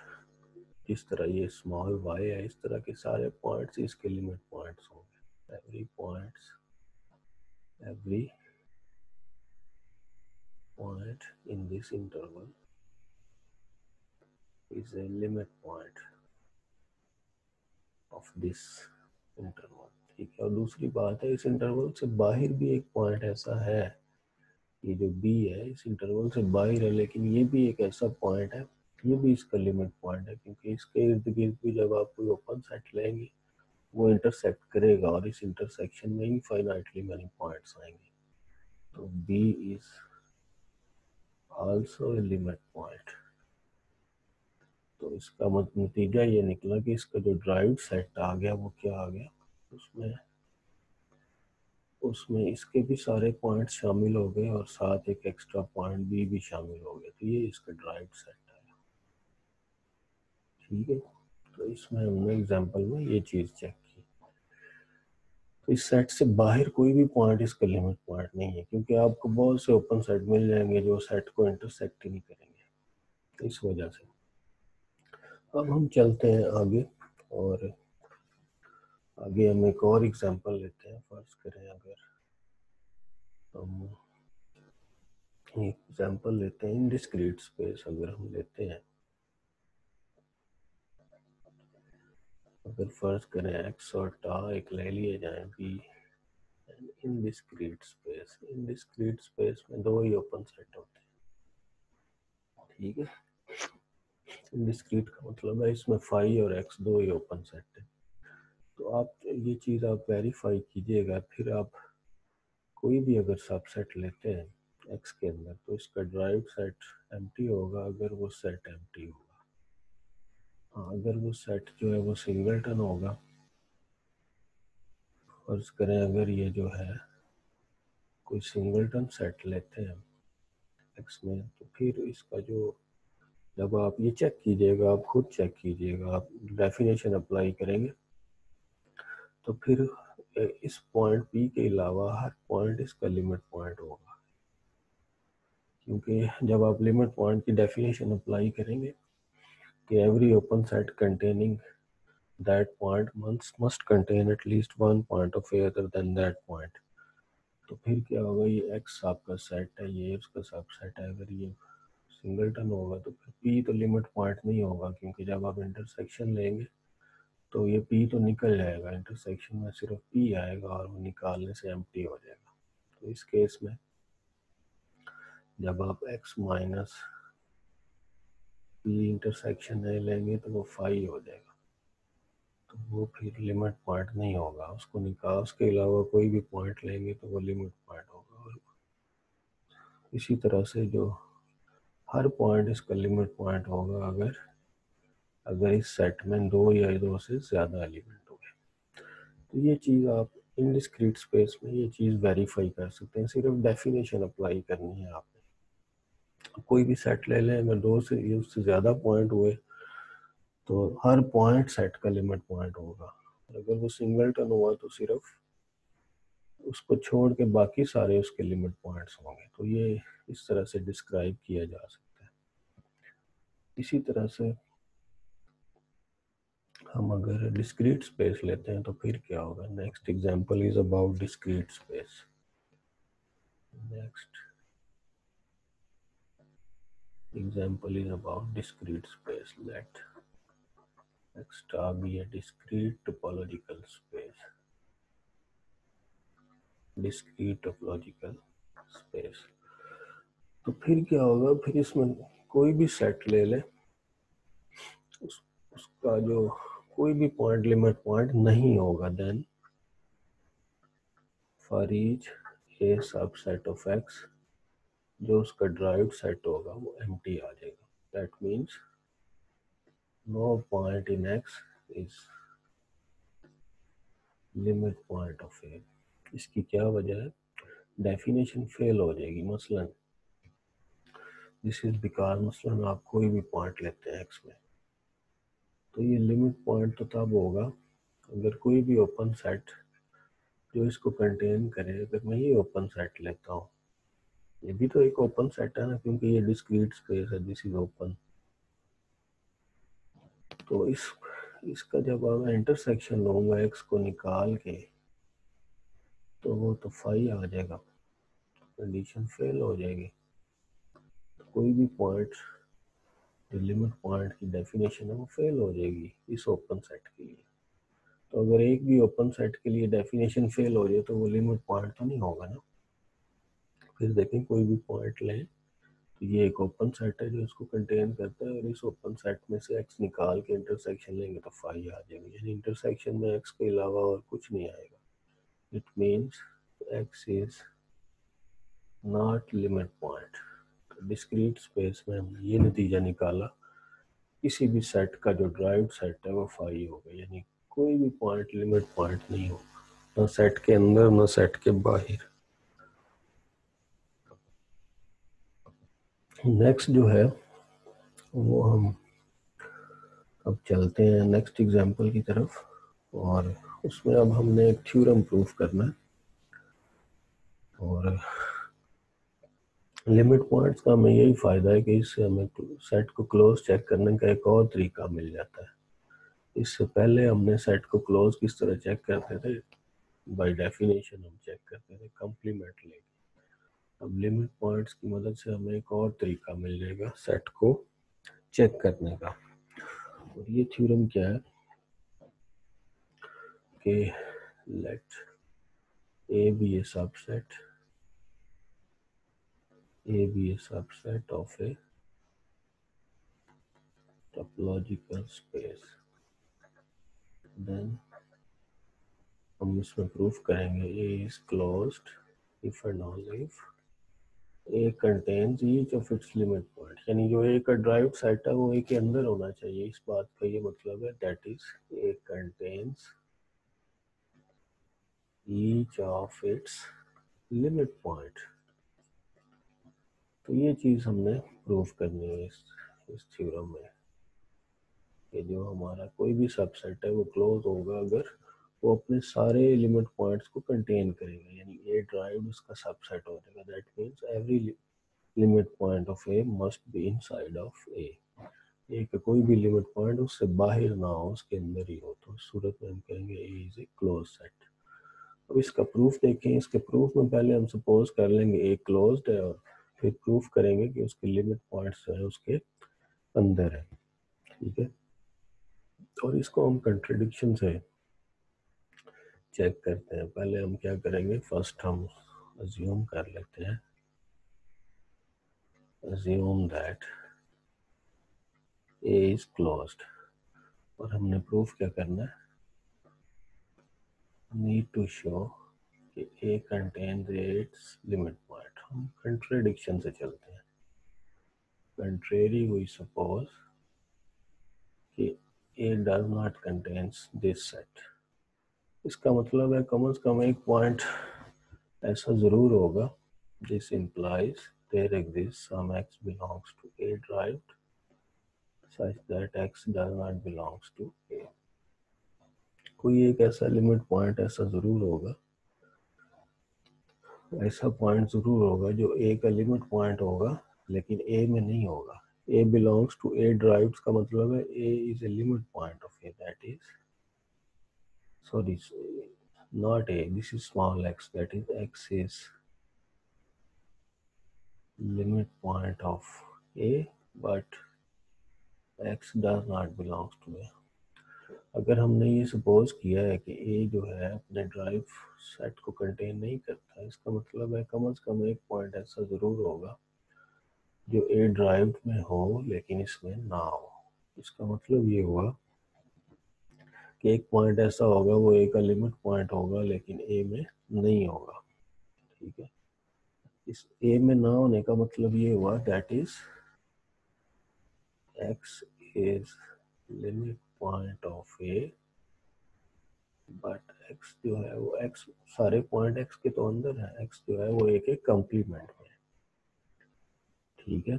जिस तरह ये स्मॉल y है, इस तरह के सारे पॉइंट्स इसके लिमिट पॉइंट्स होंगे। every point in this interval is a limit point of this interval, ठीक है। और दूसरी बात है, इस इंटरवल से बाहर भी एक पॉइंट ऐसा है, ये जो b है इस इंटरवल से बाहर है, लेकिन ये भी एक ऐसा पॉइंट है, ये भी इसका लिमिट पॉइंट है, क्योंकि इसके इर्द गिर्द भी जब आप कोई ओपन सेट लेंगे वो इंटरसेक्ट करेगा, और इस इंटरसेक्शन में इनफाइनाइटली मैनी पॉइंट्स आएंगे, तो b is also a limit point. तो इसका नतीजा ये निकला कि इसका जो ड्राइव सेट आ गया वो क्या आ गया, उसमें उसमें इसके भी सारे पॉइंट शामिल हो गए, और साथ एक एक्स्ट्रा पॉइंट भी शामिल हो गया, तो ये इसका ड्राइव सेट है, ठीक है। तो इसमें हमने एग्जांपल में ये चीज़ चेक की। तो इस सेट से बाहर कोई भी पॉइंट इसका लिमिट पॉइंट नहीं है, क्योंकि आपको बहुत से ओपन सेट मिल जाएंगे जो सेट को इंटरसेक्ट ही नहीं करेंगे, इस वजह से। अब हम चलते हैं आगे, और आगे हम एक और एग्जांपल लेते हैं। फर्ज करें अगर हम एग्जांपल लेते हैं इनडिस्क्रीट स्पेस, अगर हम लेते हैं, अगर फर्ज करें एक्स और टा एक ले लिए जाए B, indiscrete space, indiscrete space में दो ही ओपन सेट होते हैं, ठीक है। इनडिस्क्रीट का मतलब है इसमें फाई और एक्स दो ही ओपन सेट है। तो आप ये चीज़ आप वेरीफाई कीजिएगा, फिर आप कोई भी अगर सबसेट लेते हैं एक्स के अंदर, तो इसका ड्राइव सेट एम्प्टी होगा अगर वो सेट एम्प्टी होगा। हाँ, अगर वो सेट जो है वो सिंगलटन होगा, फर्ज करें अगर ये जो है कोई सिंगलटन सेट लेते हैं एक्स में, तो फिर इसका जो, जब आप ये चेक कीजिएगा, आप खुद चेक कीजिएगा, आप डेफिनेशन अप्लाई करेंगे, तो फिर इस पॉइंट पी के अलावा हर पॉइंट इसका लिमिट पॉइंट होगा, क्योंकि जब आप लिमिट पॉइंट की डेफिनेशन अप्लाई करेंगे कि every open set containing that point must contain eight least one point of A other than that point, तो फिर क्या होगा, ये एक्स आपका सेट है, ये उसका सबसेट है, अगर ये सिंगलटन होगा तो फिर पी तो लिमिट पॉइंट नहीं होगा, क्योंकि जब आप इंटरसेक्शन लेंगे तो ये पी तो निकल जाएगा, इंटरसेक्शन में सिर्फ पी आएगा और वो निकालने से एम्प्टी हो जाएगा। तो इस केस में जब आप x माइनस पी इंटरसेक्शन है लेंगे तो वो फाई हो जाएगा, तो वो फिर लिमिट पॉइंट नहीं होगा, उसको निकाल, उसके अलावा कोई भी पॉइंट लेंगे तो वो लिमिट पॉइंट होगा। और इसी तरह से जो हर पॉइंट इसका लिमिट पॉइंट होगा अगर अगर इस सेट में दो या दो से ज़्यादा एलिमेंट हो गए। तो ये चीज़ आप इनडिस्क्रीट स्पेस में ये चीज़ वेरीफाई कर सकते हैं, सिर्फ डेफिनेशन अप्लाई करनी है आपने, कोई भी सेट ले लें, अगर दो से उससे ज़्यादा पॉइंट हुए तो हर पॉइंट सेट का लिमिट पॉइंट होगा। अगर वो सिंगलटन हुआ तो सिर्फ उसको छोड़ के बाकी सारे उसके लिमिट पॉइंट्स होंगे। तो ये इस तरह से डिस्क्राइब किया जा सकता है। इसी तरह से हम अगर डिस्क्रीट स्पेस लेते हैं तो फिर क्या होगा। Next example is about discrete space. Next example is about discrete space. Let X star be a discrete topological space. Discrete topological space. तो फिर क्या होगा, फिर इसमें कोई भी सेट ले ले, उसका जो कोई भी पॉइंट लिमिट पॉइंट नहीं होगा, then for each A subset of X, जो उसका ड्राइव्ड सेट होगा वो एम्प्टी आ जाएगा। That means no point in X is limit point of A. इसकी क्या वजह है, डेफिनेशन फेल हो जाएगी। मसलन दिस इज बिकॉज मसलन आप कोई भी पॉइंट लेते हैं एक्स में, तो ये लिमिट पॉइंट तो तब होगा अगर कोई भी ओपन सेट जो इसको कंटेन करे, अगर मैं ये ओपन सेट लेता हूँ, ये भी तो एक ओपन सेट है ना, क्योंकि ये डिस्क्रीट स्पेस है, दिस इज ओपन। तो इसका जब मैं इंटरसेक्शन लूँगा एक्स को निकाल के, तो वो तो फाई आ जाएगा, कंडीशन फेल हो जाएगी। तो कोई भी पॉइंट जो लिमिट पॉइंट की डेफिनेशन है वो फेल हो जाएगी इस ओपन सेट के लिए। तो अगर एक भी ओपन सेट के लिए डेफिनेशन फेल हो जाए तो वो लिमिट पॉइंट तो नहीं होगा ना। फिर देखें कोई भी पॉइंट लें, तो ये एक ओपन सेट है जो इसको कंटेन करता है, और इस ओपन सेट में से एक्स निकाल के इंटरसेक्शन लेंगे तो फाई आ जाएगी, यानी इंटरसेक्शन में एक्स के अलावा और कुछ नहीं आएगा। It means x is not limit point. Discrete space में हमने ये नतीजा निकाला, किसी भी सेट का जो ड्राइव्ड सेट है वो फाई होगा, यानी कोई भी पॉइंट लिमिट पॉइंट नहीं होगा, ना सेट के अंदर ना सेट के बाहर। नेक्स्ट जो है वो हम अब चलते हैं नेक्स्ट एग्जांपल की तरफ, और उसमें अब हमने एक थ्योरम प्रूफ करना है। और लिमिट पॉइंट्स का हमें यही फ़ायदा है कि इससे हमें सेट को क्लोज चेक करने का एक और तरीका मिल जाता है। इससे पहले हमने सेट को क्लोज किस तरह चेक करते थे, बाय डेफिनेशन हम चेक करते थे कंप्लीमेंट लेके। अब लिमिट पॉइंट्स की मदद से हमें एक और तरीका मिल जाएगा सेट को चेक करने का। और ये थ्योरम क्या है कि let A be a subset, A be a subset of a topological space, then हम इसमें प्रूफ करेंगे A is closed if and only if A contains each of its limit point, यानी जो A का drive set है वो A के अंदर होना चाहिए। इस बात का ये मतलब है that is A contains each of its limit point। तो ये चीज़ हमने प्रूफ करनी है इस थ्योरम में, कि जो हमारा कोई भी सबसेट है वो क्लोज होगा अगर वो अपने सारे लिमिट पॉइंट्स को कंटेन करेगा, यानी ए ड्राइव उसका सबसेट हो जाएगा। That means every limit point of A must be inside of A. A का कोई भी लिमिट पॉइंट उससे बाहर ना हो, उसके अंदर ही हो, तो उस सूरत में हम कहेंगे ए इज ए क्लोज सेट। अब इसका प्रूफ देखें। इसके प्रूफ में पहले हम सपोज कर लेंगे ए क्लोज्ड है, और फिर प्रूफ करेंगे कि उसके लिमिट पॉइंट्स जो है उसके अंदर है। ठीक है, और इसको हम कंट्रडिक्शन से चेक करते हैं। पहले हम क्या करेंगे, फर्स्ट हम अज्यूम कर लेते हैं, assume that A is closed, और हमने प्रूफ क्या करना है, नीड टू शो कि A contains its limit point. हम कंट्रडिक्शन से चलते हैं। कंट्रेरी वी सपोज कि A does not contains this set. इसका मतलब है कम से कम एक पॉइंट ऐसा ज़रूर होगा, this implies there exists some x belongs to A derived such that x does not belongs to A. कोई एक ऐसा लिमिट पॉइंट ऐसा ज़रूर होगा, ऐसा पॉइंट ज़रूर होगा जो A का लिमिट पॉइंट होगा लेकिन A में नहीं होगा. A belongs to A derived का मतलब है A is a limit point of A, that is, sorry, not A, this is small x, that is x is limit point of A but x does not belongs to A. अगर हमने ये suppose किया है कि A जो है अपने drive set को कंटेन नहीं करता, इसका मतलब है कम से कम एक पॉइंट ऐसा ज़रूर होगा जो A ड्राइव में हो लेकिन इसमें ना हो. इसका मतलब ये हुआ कि एक पॉइंट ऐसा होगा वो A का लिमिट पॉइंट होगा लेकिन A में नहीं होगा. ठीक है, इस A में ना होने का मतलब ये हुआ that is x is limit point of A but x जो है वो x, सारे पॉइंट x के तो अंदर है, x जो है वो A के कंप्लीमेंट में. ठीक है,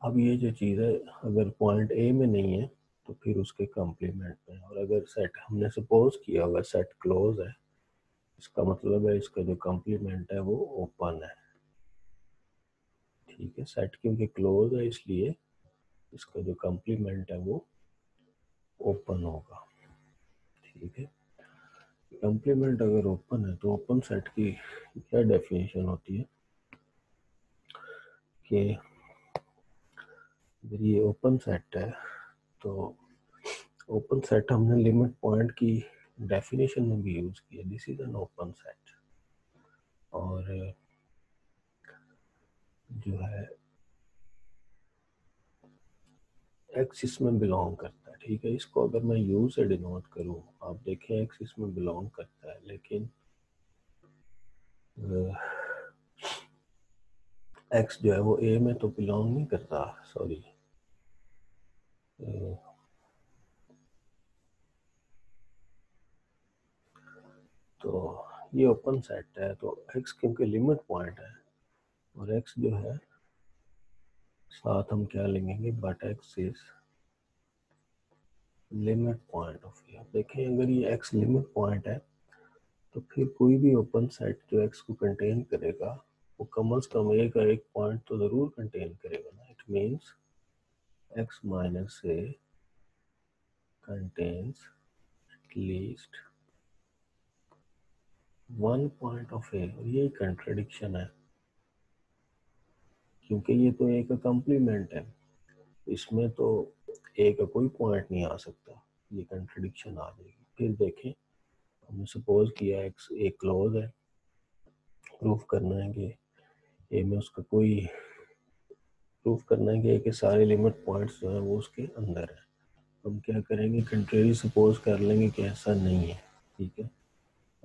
अब ये जो चीज़ है अगर पॉइंट A में नहीं है तो फिर उसके कंप्लीमेंट में, और अगर सेट हमने सपोज किया होगा सेट क्लोज है, इसका मतलब है इसका जो कंप्लीमेंट है वो ओपन है. ठीक है, सेट क्योंकि क्लोज है इसलिए इसका जो कंप्लीमेंट है वो ओपन होगा. ठीक है, कंप्लीमेंट अगर ओपन है तो ओपन सेट की क्या डेफिनेशन होती है कि अगर ये ओपन सेट है तो ओपन सेट हमने लिमिट पॉइंट की डेफिनेशन में भी यूज किया, this is an open set. और जो है एक्स इसमें बिलोंग करता है. ठीक है, इसको अगर मैं यू से डिनोट करूँ, आप देखें एक्स इसमें बिलोंग करता है लेकिन एक्स जो है वो ए में तो बिलोंग नहीं करता, सॉरी, तो ये ओपन सेट है तो x क्योंकि लिमिट पॉइंट है और x जो है साथ हम क्या लेंगे but x is limit point of A. देखें अगर ये x लिमिट पॉइंट है तो फिर कोई भी ओपन सेट जो x को कंटेन करेगा वो कम से कम ए का एक पॉइंट तो ज़रूर कंटेन करेगा ना. It means x minus A contains at least one point of A. और ये कंट्रडिक्शन है क्योंकि ये तो ए का कंप्लीमेंट है, इसमें तो ए का कोई पॉइंट नहीं आ सकता, ये कंट्रडिक्शन आ जाएगी. फिर देखें हमने सपोज किया एक्स ए क्लोज है, प्रूफ करना है कि ए में उसका कोई, प्रूफ करना है कि ए के सारे लिमिट पॉइंट्स जो है वो उसके अंदर है. हम क्या करेंगे, कंट्रेरी सपोज कर लेंगे कि ऐसा नहीं है. ठीक है,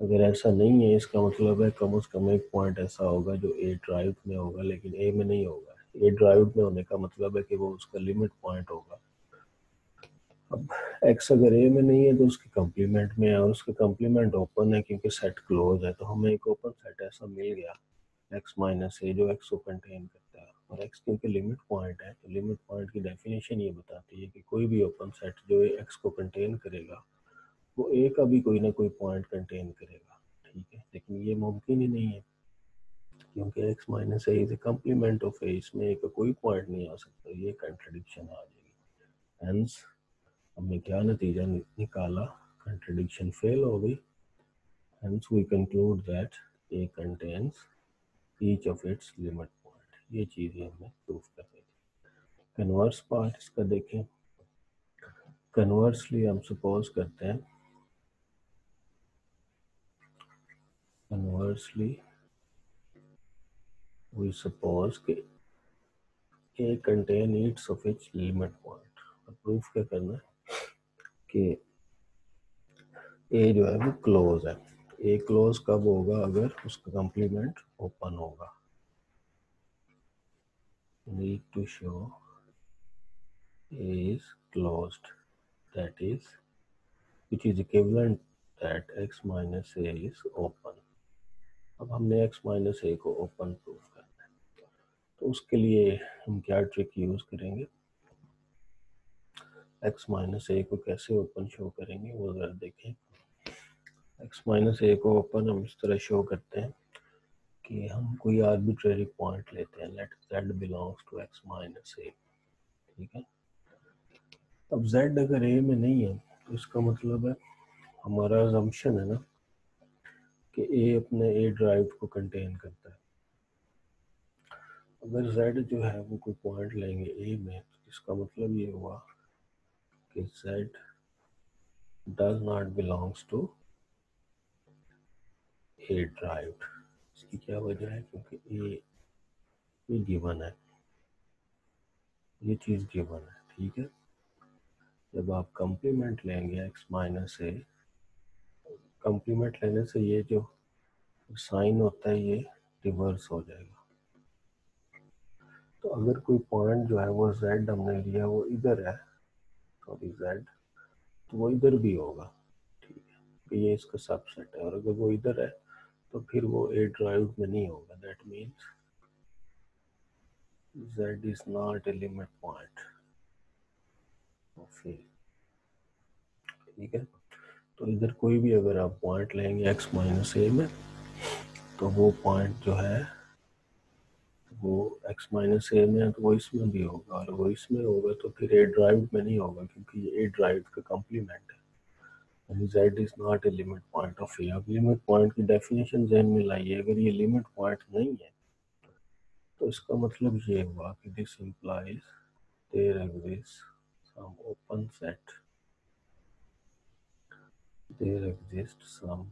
अगर ऐसा नहीं है इसका मतलब है कम से कम एक पॉइंट ऐसा होगा जो ए ड्राइव में होगा लेकिन ए में नहीं होगा. ए ड्राइव में होने का मतलब है कि वो उसका लिमिट पॉइंट होगा. अब x अगर a में नहीं है तो उसके कंप्लीमेंट में है और उसके कंप्लीमेंट ओपन है क्योंकि सेट क्लोज है, तो हमें एक ओपन सेट ऐसा मिल गया x माइनस ए जो x को कंटेन करता है. और x क्योंकि लिमिट पॉइंट है तो लिमिट पॉइंट की डेफिनेशन ये बताती है कि कोई भी ओपन सेट जो x को कंटेन करेगा वो a का भी कोई ना कोई पॉइंट कंटेन करेगा. ठीक है, लेकिन ये मुमकिन ही नहीं है क्योंकि x minus A is a complement of a, इसमें a का कोई पॉइंट नहीं आ सकता, ये कंट्रडिक्शन आ जाएगी. हेंस हमने क्या नतीजा निकाला, कंट्रडिक्शन फेल हो गई. Hence we conclude that A contains each of its limit point. ये चीज़ें हमें प्रूफ करनी थी. कन्वर्स पार्ट इसका देखें, कन्वर्सली हम सपोज करते हैं, कन्वर्सली we suppose कि A contain each of its limit point. अब प्रूफ क्या करना है कि A जो है वो क्लोज है. A क्लोज कब होगा, अगर उसका कंप्लीमेंट ओपन होगा. Need to show A is closed, that is which is equivalent that x minus a is open. अब हमने x minus a को ओपन प्रूफ करना है. तो उसके लिए हम क्या ट्रिक यूज़ करेंगे, x माइनस ए को कैसे ओपन शो करेंगे वो ज़रा देखें। x माइनस ए को ओपन हम इस तरह शो करते हैं कि हम कोई आर्बिट्रेरी पॉइंट लेते हैं, let z belongs to x minus A, ठीक है। अब z अगर a में नहीं है तो इसका मतलब है, हमारा अजम्पशन है ना कि a अपने a ड्राइव को कंटेन करता है। अगर z जो है वो कोई पॉइंट लेंगे a में तो इसका मतलब ये हुआ कि z does not belongs to a derived. इसकी क्या वजह है, क्योंकि a ये गिवन है, ये चीज़ गिवन है, ठीक है। जब आप कंप्लीमेंट लेंगे x माइनस ए, कंप्लीमेंट लेने से ये जो साइन होता है ये रिवर्स हो जाएगा। तो अगर कोई पॉइंट जो है वो z हमने लिया वो इधर है, सॉरी z, तो वो इधर भी होगा, ठीक है, तो ये इसका सबसेट है। और अगर वो इधर है तो फिर वो a ड्राइव में नहीं होगा, that means z is not a limit point of a, ठीक है। तो इधर कोई भी अगर आप पॉइंट लेंगे x माइनस ए में तो वो पॉइंट जो है वो x माइनस ए में है तो वो इसमें भी होगा, और वो इसमें होगा तो फिर a ड्राइव में नहीं होगा, क्योंकि ये a ड्राइव का कॉम्प्लीमेंट है। यानी z is not a limit point of A. अब लिमिट पॉइंट की डेफिनेशन जहन में लाइए, अगर ये लिमिट पॉइंट नहीं है तो इसका मतलब ये हुआ कि this implies there exist some open set, there exist some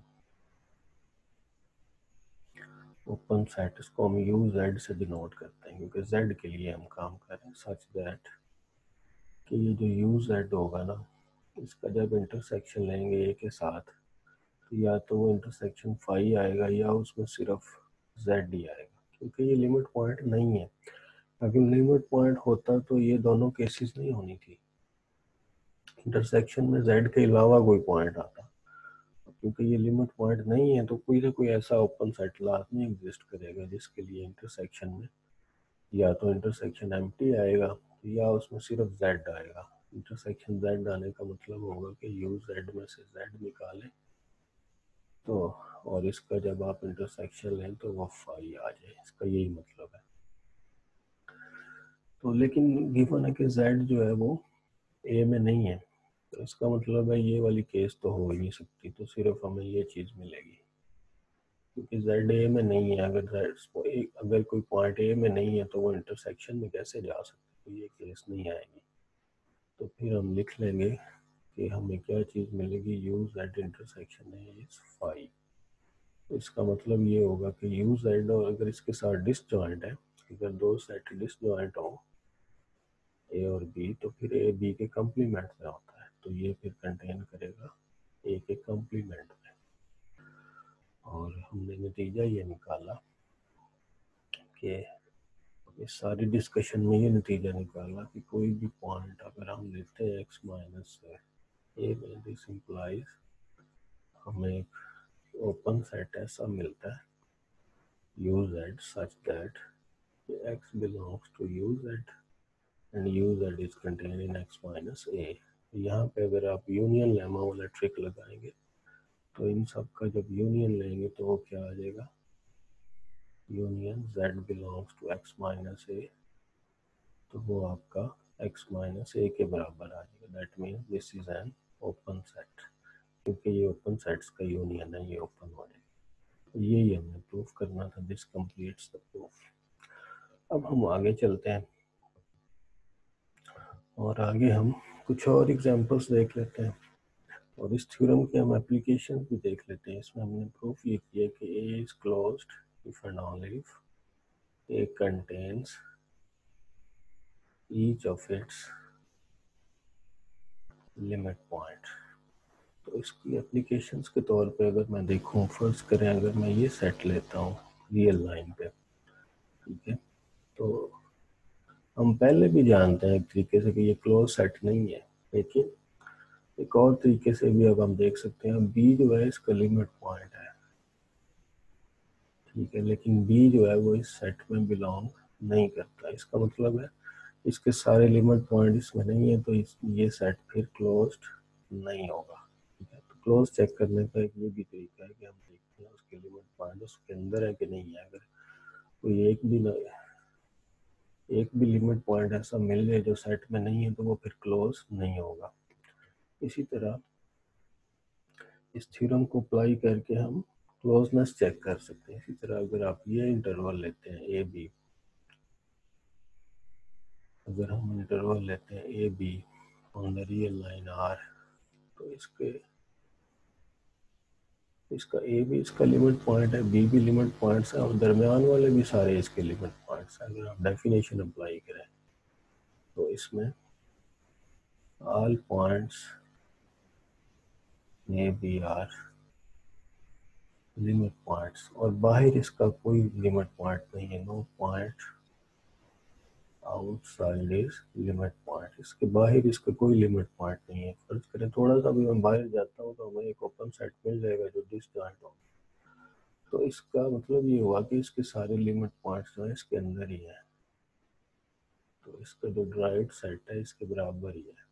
open set. इसको हम u z से डिनोट करते हैं क्योंकि z के लिए हम काम कर रहे हैं, सच दैट कि ये जो u z होगा ना, इसका जब इंटरसेक्शन लेंगे a के साथ तो या तो वो इंटरसेक्शन फाई आएगा या उसमें सिर्फ z ही आएगा, क्योंकि ये लिमिट पॉइंट नहीं है। अगर लिमिट पॉइंट होता तो ये दोनों केसेस नहीं होनी थी, इंटरसेक्शन में z के अलावा कोई पॉइंट आता। क्योंकि ये लिमिट पॉइंट नहीं है तो कोई ना कोई ऐसा ओपन सेट लाजमी एग्जिस्ट करेगा जिसके लिए इंटरसेक्शन में या तो इंटरसेक्शन एम्प्टी आएगा या उसमें सिर्फ z आएगा। इंटरसेक्शन z आने का मतलब होगा कि u z में से z निकालें तो, और इसका जब आप इंटरसेक्शन लें तो वो फाई आ जाए, इसका यही मतलब है। तो लेकिन गिवन है कि z जो है वो a में नहीं है, तो इसका मतलब है ये वाली केस तो हो ही नहीं सकती, तो सिर्फ हमें ये चीज़ मिलेगी क्योंकि z a में नहीं है। अगर कोई पॉइंट a में नहीं है तो वो इंटरसेक्शन में कैसे जा सकते, तो ये केस नहीं आएगी। तो फिर हम लिख लेंगे कि हमें क्या चीज़ मिलेगी, u z intersection a is phi. इसका मतलब ये होगा कि u z और अगर इसके साथ डिसजॉइंट है, अगर दो सेट डिसजॉइंट हो a और b तो फिर a b के कॉम्प्लीमेंट में होता है, तो ये फिर कंटेन करेगा a के कॉम्प्लीमेंट में। और हमने नतीजा ये निकाला कि इस सारी डिस्कशन में ये नतीजा निकाला कि कोई भी पॉइंट अगर हम लेते हैं x माइनस ए में, दिस इम्प्लाइज हमें एक ओपन सेट ऐसा मिलता है u z such that x belongs to u z and u z is contained in x minus a। यहाँ पे अगर आप यूनियन लेमा वाला ट्रिक लगाएंगे तो इन सब का जब यूनियन लेंगे तो वो क्या आ जाएगा, union z belongs to x minus A, तो वो आपका x माइनस ए के बराबर आ जाएगा। That means this is an open set, क्योंकि ये ओपन सेट्स का यूनियन है, ये ओपन हो जाएगा। तो यही हमें प्रूफ करना था, दिस कंप्लीट्स द प्रूफ। अब हम आगे चलते हैं और आगे हम कुछ और एग्जांपल्स देख लेते हैं और इस थ्योरम के हम एप्लीकेशन भी देख लेते हैं। इसमें हमने प्रूफ ये किया कि A is closed if and only if A contains each of its limit point। तो इसकी एप्लीकेशंस के तौर पे अगर मैं देखूं, फर्ज करें अगर मैं ये सेट लेता हूँ रियल लाइन पे, ठीक है, तो हम पहले भी जानते हैं एक तरीके से कि ये क्लोज सेट नहीं है, लेकिन एक और तरीके से भी अब हम देख सकते हैं बी जो है इसका लिमिट पॉइंट है, ठीक है, लेकिन बी जो है वो इस सेट में बिलोंग नहीं करता। इसका मतलब है इसके सारे लिमिट पॉइंट इसमें नहीं है, तो ये सेट फिर क्लोज्ड नहीं होगा। ठीक है, तो क्लोज चेक करने का एक ये भी तरीका है कि हम देखते हैं उसके लिमिट पॉइंट उसके अंदर है कि नहीं है। अगर कोई एक भी लिमिट पॉइंट ऐसा मिल जाए जो सेट में नहीं है तो वो फिर क्लोज नहीं होगा। इसी तरह इस थ्योरम को अप्लाई करके हम क्लोजनेस चेक कर सकते हैं। इसी तरह अगर आप ये इंटरवल लेते हैं ए बी, अगर हम इंटरवल लेते हैं A B on the real line R, तो इसका ए भी इसका लिमिट पॉइंट है, बी भी लिमिट पॉइंट्स है, और दरमियान वाले भी सारे इसके लिमिट पॉइंट्स हैं। अगर आप डेफिनेशन अप्लाई करें तो इसमें all points A B are limit points, और बाहर इसका कोई लिमिट पॉइंट नहीं है। No point outside is limit point, इसके बाहर इसका कोई लिमिट पॉइंट नहीं है। फर्ज करें थोड़ा सा भी मैं बाहर जाता हूँ तो हमें एक ओपन सेट मिल जाएगा जो डिसजॉइंट होगा। तो इसका मतलब ये हुआ कि इसके सारे लिमिट पॉइंट्स जो है इसके अंदर ही है, तो इसका जो ड्राइव्ड सेट है इसके बराबर ही है।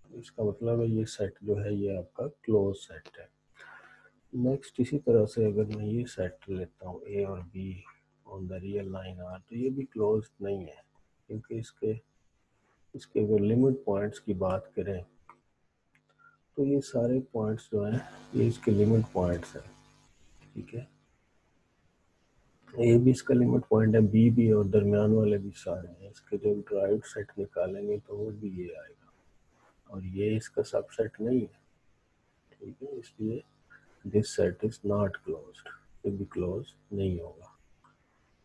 तो इसका मतलब है ये सेट जो है ये आपका क्लोज सेट है। नेक्स्ट इसी तरह से अगर मैं ये सेट लेता हूँ ए और B on the real line R, तो ये भी क्लोज नहीं है, क्योंकि इसके अगर लिमिट पॉइंट्स की बात करें तो ये सारे पॉइंट्स जो हैं ये इसके लिमिट पॉइंट्स हैं। ठीक है, ए भी इसका लिमिट पॉइंट है, बी भी, और दरमियान वाले भी सारे हैं। इसके जो ड्राइव्ड सेट निकालेंगे तो वो भी ये आएगा, और ये इसका सबसेट नहीं है। ठीक है, इसलिए this set is not closed, ये भी क्लोज नहीं होगा।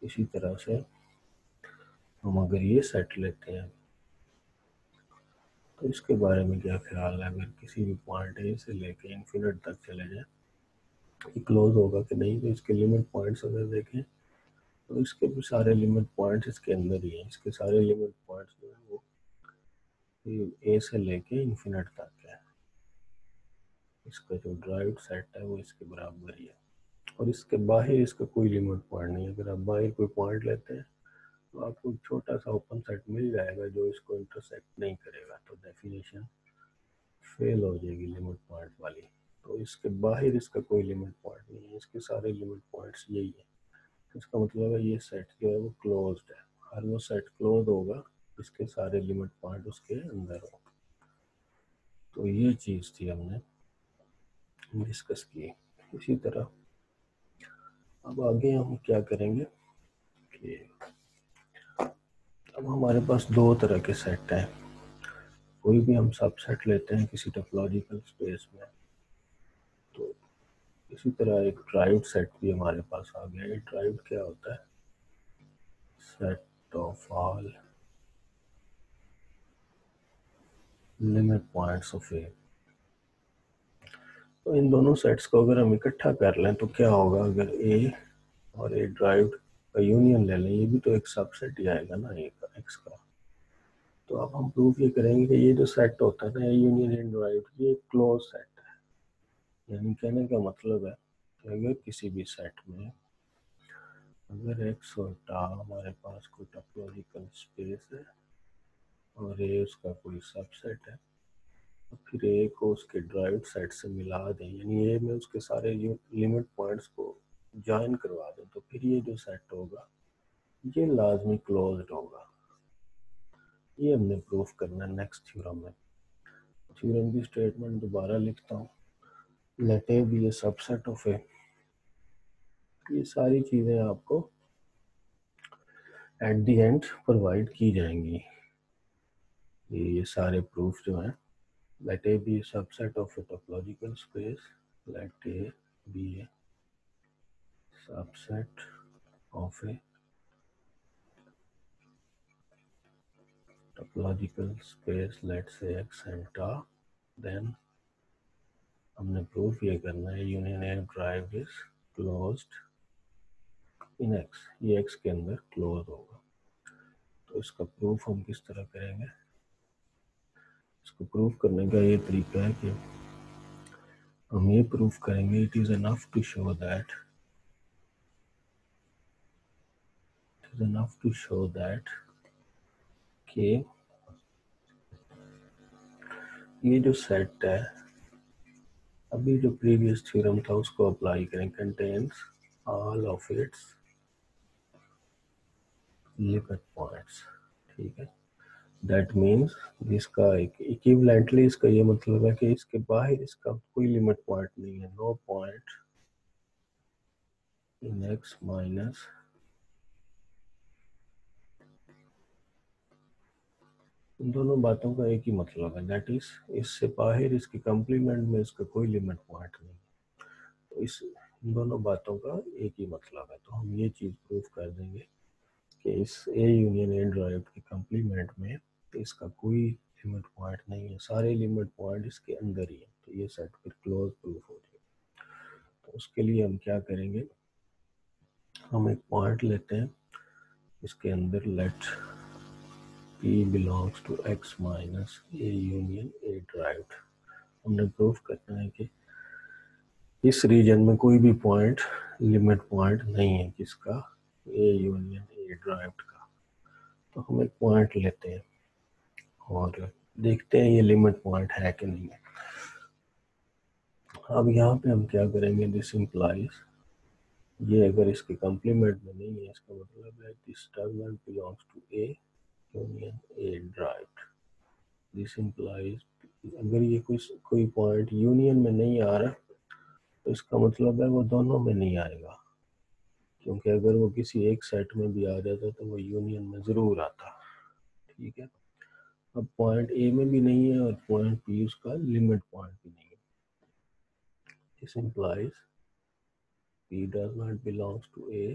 इसी तरह से हम अगर ये सेट लेते हैं तो इसके बारे में क्या ख्याल है, अगर किसी भी पॉइंट ए से लेके इन्फिनिट तक चले जाए ये क्लोज होगा कि नहीं। तो इसके लिमिट पॉइंट्स अगर देखें तो इसके भी सारे लिमिट पॉइंट्स इसके अंदर ही हैं। इसके सारे लिमिट पॉइंट्स जो है वो ए से लेके इन्फिनिट तक है। इसका जो ड्राइव्ड सेट है वो इसके बराबर ही है, और इसके बाहर इसका कोई लिमिट पॉइंट नहीं है। अगर आप बाहर कोई पॉइंट लेते हैं तो आपको छोटा सा ओपन सेट मिल जाएगा जो इसको इंटरसेक्ट नहीं करेगा, तो डेफिनेशन फेल हो जाएगी लिमिट पॉइंट वाली। तो इसके बाहर इसका कोई लिमिट पॉइंट नहीं है, इसके सारे लिमिट पॉइंट्स यही है। इसका मतलब है ये सेट जो है वो क्लोज्ड है, हर वो सेट क्लोज होगा इसके सारे लिमिट पॉइंट उसके अंदर हो। तो ये चीज़ थी हमने डिस्कस की। इसी तरह अब आगे हम क्या करेंगे कि अब हमारे पास दो तरह के सेट हैं। कोई भी हम सबसेट लेते हैं किसी टोपोलॉजिकल स्पेस में, तो इसी तरह एक ड्राइव्ड सेट भी हमारे पास आ गया। ये ड्राइव्ड क्या होता है, set of all limit points of A. तो इन दोनों सेट्स को अगर हम इकट्ठा कर लें तो क्या होगा, अगर ए और ए ड्राइव्ड का यूनियन ले लें, ये भी तो एक सबसेट ही आएगा ना एक्स का। तो अब हम प्रूफ ये करेंगे कि ये जो सेट होता है ना ए यूनियन ए ड्राइव्ड, ये क्लोज सेट है। यानी कहने का मतलब है कि अगर किसी भी सेट में अगर एक्स और टा हमारे पास कोई टोपोलॉजिकल स्पेस है और ए उसका कोई सबसेट है, तो फिर ए को उसके ड्राइव्ड सेट से मिला दें, यानी ए में उसके सारे लिमिट पॉइंट्स को ज्वाइन करवा दें, तो फिर ये जो सेट होगा ये लाजमी क्लोज्ड होगा। ये हमने प्रूफ करना है नेक्स्ट थ्योरम में। थ्योरम की स्टेटमेंट दोबारा लिखता हूँ, let A be a subset of A. ये सारी चीज़ें आपको एट द एंड प्रोवाइड की जाएंगी। ये सारे प्रूफ जो हैं, let A be a subset of a topological space, let A be a subset of a topological space, let's say x and ta, then हमने प्रूफ ये करना है union A drive is closed in x, ये x के अंदर close होगा। तो इसका प्रूफ हम किस तरह करेंगे, इसको प्रूफ करने का ये तरीका है कि हम ये प्रूफ करेंगे it is enough to show that is enough to show that कि ये जो सेट है, अभी जो प्रीवियस थ्योरम था उसको अप्लाई करें, contains all of its limit points, ठीक है। दैट मीन्स इसका इक्विवेलेंटली इसका ये मतलब है कि इसके बाहर इसका कोई लिमिट पॉइंट नहीं है, no point in X minus इन दोनों बातों का एक ही मतलब है, दैट इज इससे बाहर इसके कम्प्लीमेंट में इसका कोई लिमिट पॉइंट नहीं है। तो इस इन दोनों बातों का एक ही मतलब है। तो हम ये चीज़ प्रूव कर देंगे कि इस ए यूनियन ए ड्राइव के कम्प्लीमेंट में इसका कोई लिमिट पॉइंट नहीं है, सारे लिमिट पॉइंट इसके अंदर ही है। तो ये सेट फिर क्लोज प्रूफ हो जाएगा। तो उसके लिए हम क्या करेंगे, हम एक पॉइंट लेते हैं, इसके अंदर late P belongs to X minus A union A derived। हमने प्रूफ करना है कि इस रीजन में कोई भी पॉइंट लिमिट पॉइंट नहीं है किसका, A यूनियन A derived का। तो हम एक पॉइंट लेते हैं और देखते हैं ये लिमिट पॉइंट है कि नहीं है। अब यहाँ पे हम क्या करेंगे, दिस इम्प्लाइज ये अगर इसके कम्प्लीमेंट में नहीं है, इसका मतलब है this does not belongs to A union A derived। This implies अगर ये कोई पॉइंट यूनियन में नहीं आ रहा तो इसका मतलब है वो दोनों में नहीं आएगा, क्योंकि अगर वो किसी एक सेट में भी आ जाता तो वो यूनियन में ज़रूर आता, ठीक है। अब पॉइंट ए में भी नहीं है और पॉइंट पी उसका लिमिट पॉइंट भी नहीं है। This implies P does not belongs to A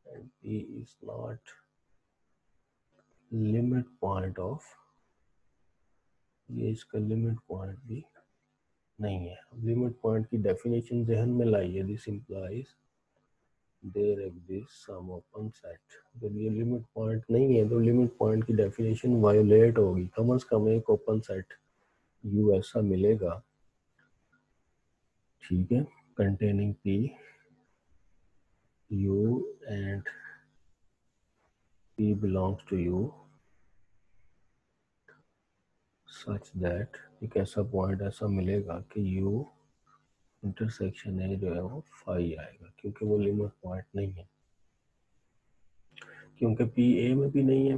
and P is not limit point of, ये इसका लिमिट पॉइंट भी नहीं है। लिमिट पॉइंट की डेफिनेशन जहन में लाइए, this implies there exist some open set. जब ये लिमिट पॉइंट नहीं है तो लिमिट पॉइंट की डेफिनेशन वायोलेट होगी, कम से कम एक ओपन सेट यू ऐसा मिलेगा, ठीक है, containing P U and P belongs to U such that एक ऐसा पॉइंट ऐसा मिलेगा कि यू इंटरसेक्शन ए जो है वो फाई आएगा, क्योंकि वो लिमिट पॉइंट नहीं है, क्योंकि पी ए में भी नहीं है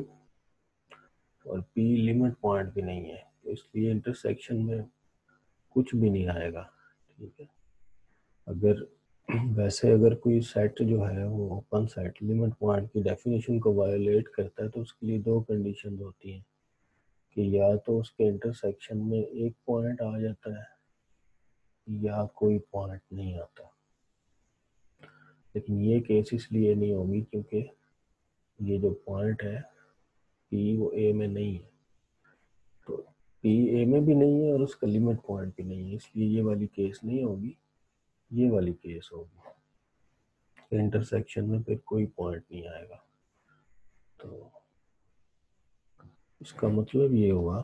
और पी लिमिट पॉइंट भी नहीं है, तो इसलिए इंटरसेक्शन में कुछ भी नहीं आएगा, ठीक है। अगर वैसे अगर कोई सेट जो है वो ओपन सेट लिमिट पॉइंट की डेफिनेशन को वायोलेट करता है तो उसके लिए दो कंडीशन होती हैं कि या तो उसके इंटरसेक्शन में एक पॉइंट आ जाता है या कोई पॉइंट नहीं आता। लेकिन ये केस इसलिए नहीं होगी क्योंकि ये जो पॉइंट है पी वो ए में नहीं है, तो पी ए में भी नहीं है और उसका लिमिट पॉइंट भी नहीं है, इसलिए ये वाली केस नहीं होगी, ये वाली केस होगी। इंटरसेक्शन में फिर कोई पॉइंट नहीं आएगा। तो इसका मतलब ये हुआ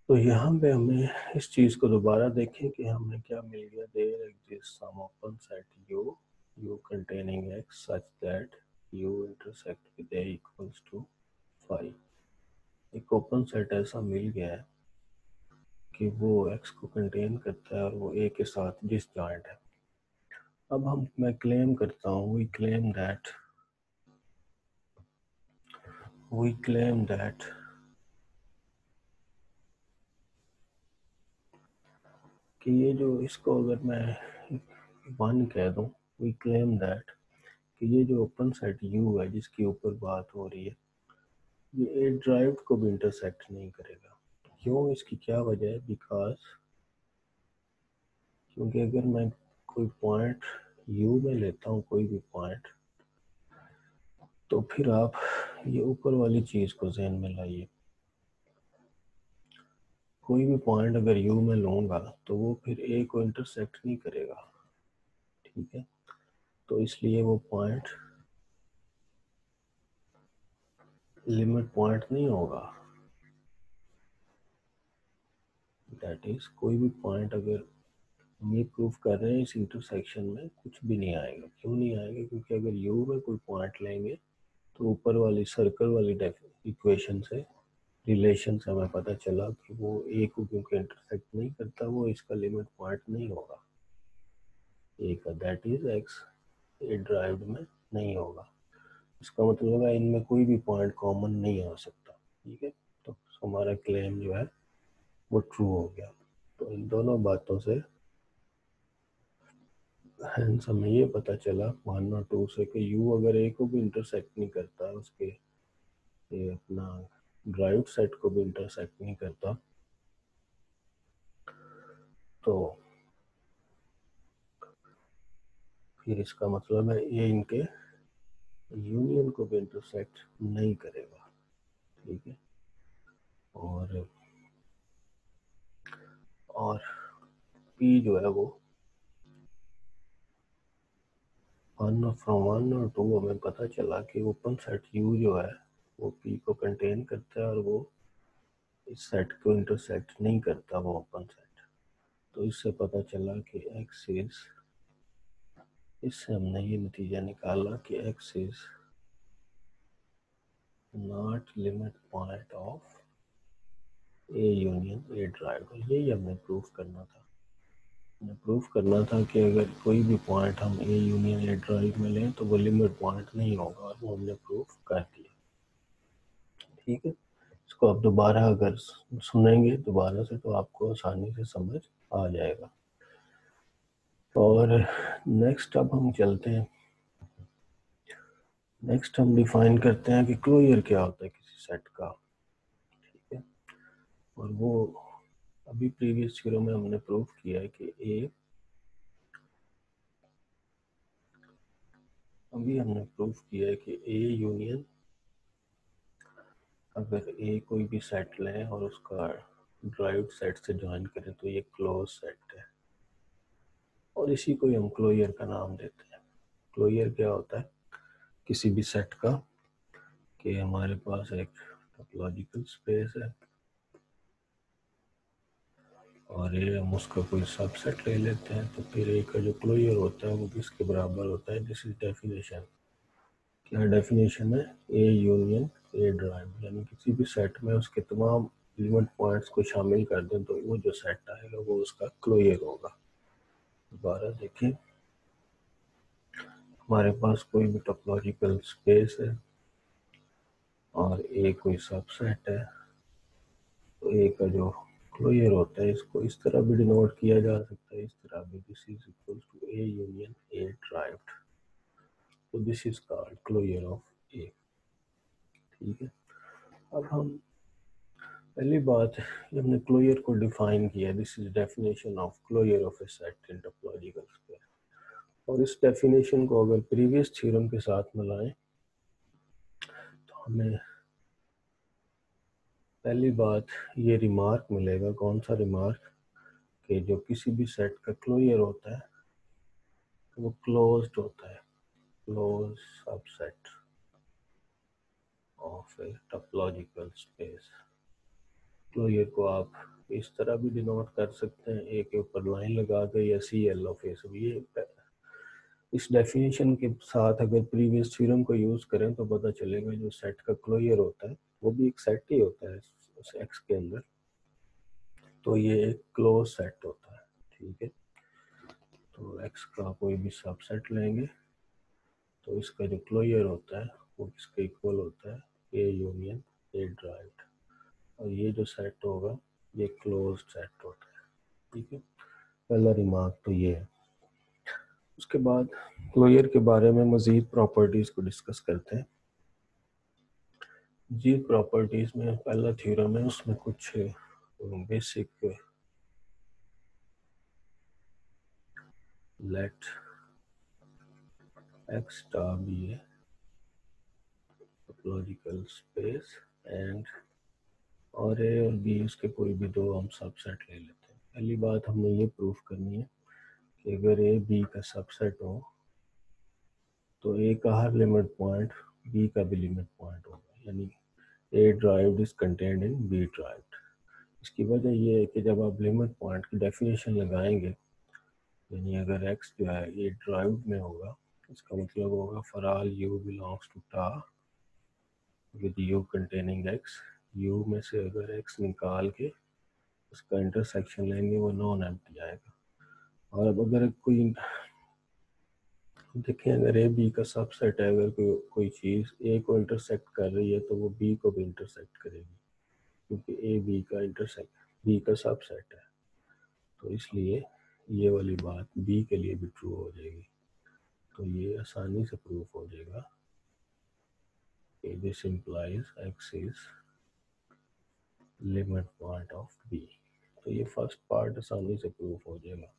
तो यहाँ पे हमें इस चीज़ को दोबारा देखें कि हमें क्या मिल गया, there exist some open set U containing x such that U intersect with A equals to 5। एक ओपन सेट ऐसा मिल गया है कि वो एक्स को कंटेन करता है और वो ए के साथ डिसजॉइंट है। अब मैं क्लेम करता हूँ, वी क्लेम दैट कि ये जो इसको अगर मैं 1 कह दूँ, वी क्लेम दैट कि ये जो ओपन सेट यू है जिसके ऊपर बात हो रही है ये ए ड्राइव को भी इंटरसेक्ट नहीं करेगा। क्यों, इसकी क्या वजह है, बिकॉज क्योंकि अगर मैं कोई पॉइंट यू में लेता हूँ कोई भी पॉइंट, तो फिर आप ये ऊपर वाली चीज़ को ज़हन में लाइए, कोई भी पॉइंट अगर यू में लूँगा तो वो फिर ए को इंटरसेक्ट नहीं करेगा, ठीक है। तो इसलिए वो पॉइंट लिमिट पॉइंट नहीं होगा। दैट इज कोई भी पॉइंट अगर हम ये प्रूफ कर रहे हैं इस इंटरसेक्शन में कुछ भी नहीं आएगा। क्यों नहीं आएगा? क्योंकि अगर यू में कोई पॉइंट लेंगे तो ऊपर वाली सर्कल वाली इक्वेशन से, रिलेशन से हमें पता चला कि वो ए को क्योंकि इंटरसेक्ट नहीं करता, वो इसका लिमिट पॉइंट नहीं होगा ए का, that is x A derived में नहीं होगा। इसका मतलब है इनमें कोई भी पॉइंट कॉमन नहीं आ सकता। ठीक है, तो हमारा क्लेम जो है वो ट्रू हो गया। तो इन दोनों बातों से हेंस हमें ये पता चला 1 और 2 से कि यू अगर ए को भी इंटरसेक्ट नहीं करता, उसके ये अपना ड्राइव्ड सेट को भी इंटरसेक्ट नहीं करता, तो फिर इसका मतलब है ये इनके यूनियन को भी इंटरसेक्ट नहीं करेगा। ठीक है, और पी जो है वो फ्रॉम 1 और 2 हमें पता चला कि ओपन सेट यू जो है वो पी को कंटेन करता है और वो इस सेट को इंटरसेक्ट नहीं करता, वो ओपन सेट। तो इससे पता चला कि एक्स इज, इससे हमने ये नतीजा निकाला कि x is not limit point of A union A drive. यही हमने प्रूफ करना था। हमें प्रूफ करना था कि अगर कोई भी पॉइंट हम ए यूनियन ए ड्राइव में लें तो वो लिमिट पॉइंट नहीं होगा, और वो हमने प्रूफ कर दिया। ठीक है, इसको आप दोबारा अगर सुनेंगे दोबारा से तो आपको आसानी से समझ आ जाएगा। और नेक्स्ट अब हम चलते हैं, नेक्स्ट हम डिफाइन करते हैं कि क्लोजर क्या होता है किसी सेट का। ठीक है, और वो अभी प्रीवियस थ्योरम में हमने प्रूफ किया है कि ए यूनियन, अगर ए कोई भी सेट लें और उसका ड्राइव्ड सेट से ज्वाइन करें तो ये क्लोज सेट है, और इसी को हम क्लोजर का नाम देते हैं। क्लोजर क्या होता है किसी भी सेट का, कि हमारे पास एक टोपोलॉजिकल स्पेस है और ये हम उसका कोई सबसेट ले लेते हैं, तो फिर ए का जो क्लोजर होता है वो किसके बराबर होता है? This is definition. क्या डेफिनेशन है? ए यूनियन ए ड्राइव, यानी किसी भी सेट में उसके तमाम लिमिट पॉइंट्स को शामिल कर दें तो वो जो सेट आएगा वो उसका क्लोजर होगा। दोबारा देखिए, हमारे पास कोई भी टोपोलॉजिकल स्पेस है और ए कोई सबसेट है, तो ए का जो क्लोजर होता है इसको इस तरह भी डिनोट किया जा सकता है, इस तरह भी, this is equal to A union A derived, तो this is called closure of A. ठीक है, अब हम पहली बात, हमने क्लोजर को डिफाइन किया, this is definition of closure of a set in topological space. और इस डेफिनेशन को अगर प्रीवियस थ्योरम के साथ मिलाएं तो हमें पहली बात ये रिमार्क मिलेगा। कौन सा रिमार्क? कि जो किसी भी सेट का क्लोजर होता है वो क्लोज्ड होता है, close subset of a topological space. Closure को आप इस तरह भी डिनोट कर सकते हैं, ए के ऊपर लाइन लगा के, या सी एल ऑफ ए। ये इस डेफिनेशन के साथ अगर प्रीवियस थ्योरम को यूज करें तो पता चलेगा जो सेट का क्लोजर होता है वो भी एक सेट ही होता है उस एक्स के अंदर, तो ये एक क्लोज सेट होता है। ठीक है, तो एक्स का कोई भी सबसेट लेंगे तो इसका जो क्लोजर होता है वो किसके इक्वल होता है? ए यूनियन ए ड्राइव्ड, और ये जो सेट होगा ये क्लोज्ड सेट होता है। ठीक है, पहला रिमार्क तो ये है। उसके बाद क्लोजर के बारे में मजीद प्रॉपर्टीज को डिस्कस करते हैं। जी प्रॉपर्टीज में पहला थ्योरम है, उसमें कुछ basic, let X star be a topological space and और ए और बी उसके कोई भी दो हम सबसेट ले लेते हैं। पहली बात हमने ये प्रूफ करनी है कि अगर ए बी का सबसेट हो तो ए का हर लिमिट पॉइंट बी का भी लिमिट पॉइंट होगा, यानी A derived is contained in B derived. इसकी वजह यह है कि जब आप लिमिट पॉइंट की डेफिनेशन लगाएंगे यानी अगर x जो है ये ड्राइव्ड में होगा, इसका मतलब होगा for all u belongs to tau with u containing x, u में से अगर x निकाल के उसका इंटरसेक्शन लेंगे वो नॉन एम्प्टी आएगा। और अब अगर कोई देखें, अगर ए बी का सबसेट है, अगर कोई चीज़ ए को इंटरसेक्ट कर रही है तो वो बी को भी इंटरसेक्ट करेगी, क्योंकि ए बी का इंटरसेक्ट बी का सबसेट है। तो इसलिए ये वाली बात बी के लिए भी ट्रू हो जाएगी। तो ये आसानी से प्रूफ हो जाएगा कि this implies x is limit point of B. तो ये फर्स्ट पार्ट आसानी से प्रूफ हो जाएगा,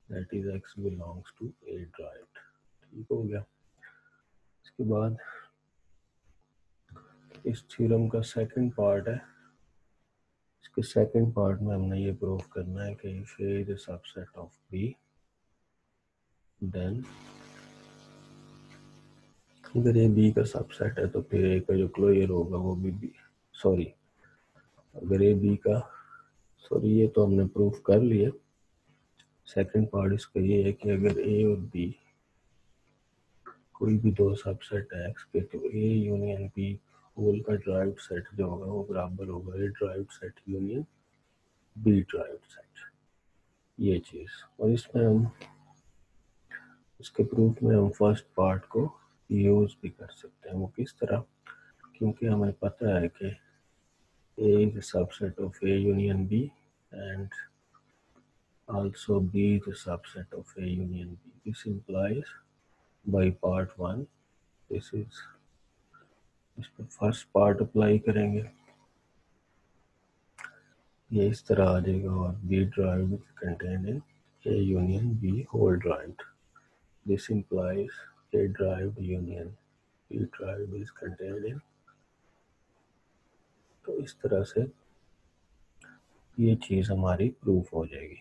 that is x belongs to A derived. ठीक हो गया। इसके बाद इस थ्योरम का सेकंड पार्ट है। इसके सेकंड पार्ट में हमने ये प्रूफ करना है कि if A is a subset of B, then अगर ये बी का सबसेट है तो फिर ए का जो क्लोजर होगा वो भी बी, सॉरी अगर ए बी का, सॉरी ये तो हमने प्रूफ कर लिया। सेकंड पार्ट इसका ये है कि अगर ए और बी कोई भी दो सबसेट है एक्स के, तो ए यूनियन बी होल का ड्राइव्ड सेट जो होगा वो बराबर होगा A derived set union B derived set, ये चीज़। और इसमें हम इसके प्रूफ में हम फर्स्ट पार्ट को यूज भी कर सकते हैं। वो किस तरह, क्योंकि हमें पता है कि A is a subset of A union B and also B is a subset of A union B. This implies by part 1, this is इस पर फर्स्ट पार्ट अप्लाई करेंगे, ये इस तरह आ जाएगा, और B drive is contained in A union B whole drive. This implies A drive union B drive is contained in, तो इस तरह से ये चीज़ हमारी प्रूफ हो जाएगी।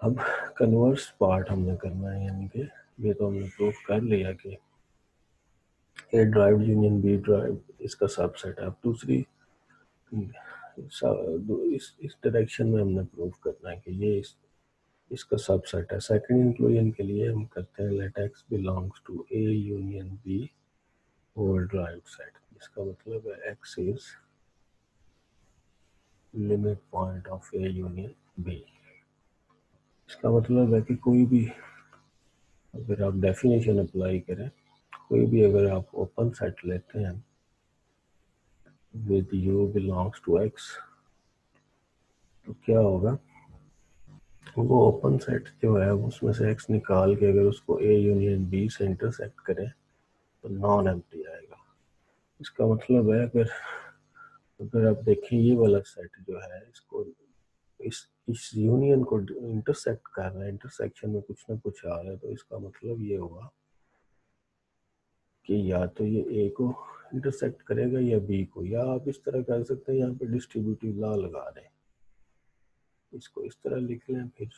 अब कन्वर्स पार्ट हमने करना है, यानी कि ये तो हमने प्रूफ कर लिया कि ए ड्राइव यूनियन बी ड्राइव इसका सबसेट है। अब दूसरी इस डायरेक्शन में हमने प्रूफ करना है कि ये इसका सबसेट है। सेकंड इंक्लूजन के लिए हम करते हैं let x belongs to A union B whole derived set. इसका मतलब है x is limit point of A union B. इसका मतलब है कि कोई भी अगर आप डेफिनेशन अप्लाई करें, कोई भी अगर आप ओपन सेट लेते हैं with U belongs to x, तो क्या होगा, वो ओपन सेट जो है उसमें से एक्स निकाल के अगर उसको ए यूनियन बी से इंटरसेक्ट करें तो नॉन एम्प्टी आएगा। इसका मतलब है अगर अगर आप देखें ये वाला सेट जो है इसको इस यूनियन को इंटरसेक्ट कर रहा है, इंटरसेक्शन में कुछ ना कुछ आ रहा है, तो इसका मतलब ये होगा कि या तो ये ए को इंटरसेक्ट करेगा या बी को, या आप इस तरह कर सकते हैं, यहाँ पे डिस्ट्रीब्यूटिव लॉ लगा दें, इसको इस तरह लिख लें, फिर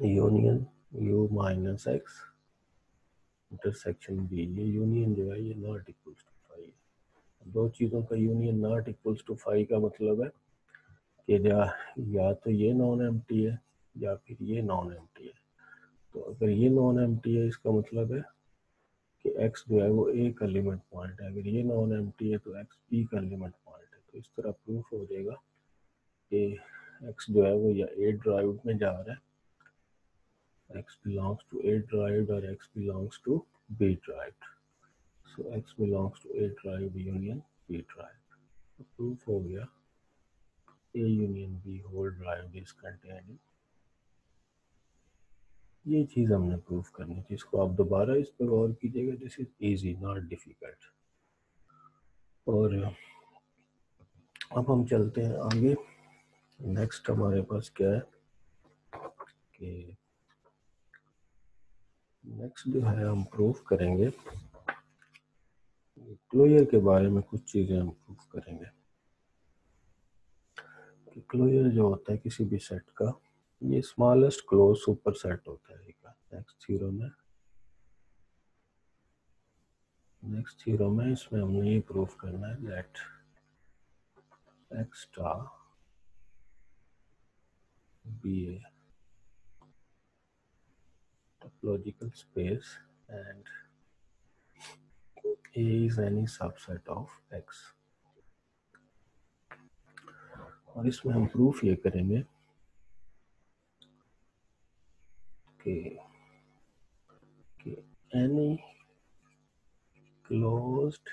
union U minus x intersection B, ये यूनियन जो है ये नॉट इक्वल्स टू फाइव है। दो चीज़ों का union not equals to phi का मतलब है कि या तो ये नॉन एम्प्टी है या फिर ये नॉन एम्प्टी है। तो अगर ये नॉन एम्प्टी है इसका मतलब है कि x जो है वो a का लिमिट पॉइंट है, अगर ये नॉन एम्प्टी है तो x b का लिमिट पॉइंट है। तो इस तरह प्रूफ हो जाएगा कि x जो है वो या a ड्राइव में जा रहा है, x belongs to A drive और x belongs to B drive. So x belongs to A drive union B drive. तो प्रूफ हो गया A union B whole drive is contained in, ये चीज़ हमने प्रूफ करनी थी। इसको आप दोबारा इस पर गौर कीजिएगा, this is easy not difficult. और अब हम चलते हैं आगे। नेक्स्ट हमारे पास क्या है कि नेक्स्ट जो है हम प्रूफ करेंगे क्लोजर के बारे में, कुछ चीज़ें हम प्रूफ करेंगे कि क्लोजर जो होता है किसी भी सेट का, ये स्मॉलेस्ट क्लोज सुपर सेट होता है। नेक्स्ट थ्योरम है, इसमें हमने ये प्रूफ करना है that X star be a topological space and A is any subset of X. और इसमें हम प्रूफ ये करेंगे कि any closed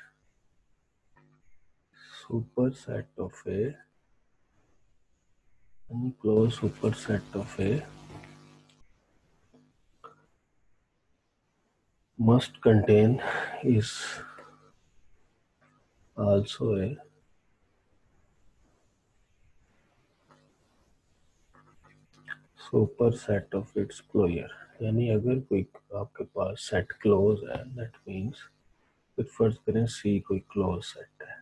superset of A must contain is also a superset of its closure. यानी अगर कोई आपके पास सेट क्लोज है, दैट मीन्स फिर फर्ज करें C कोई क्लोज सेट है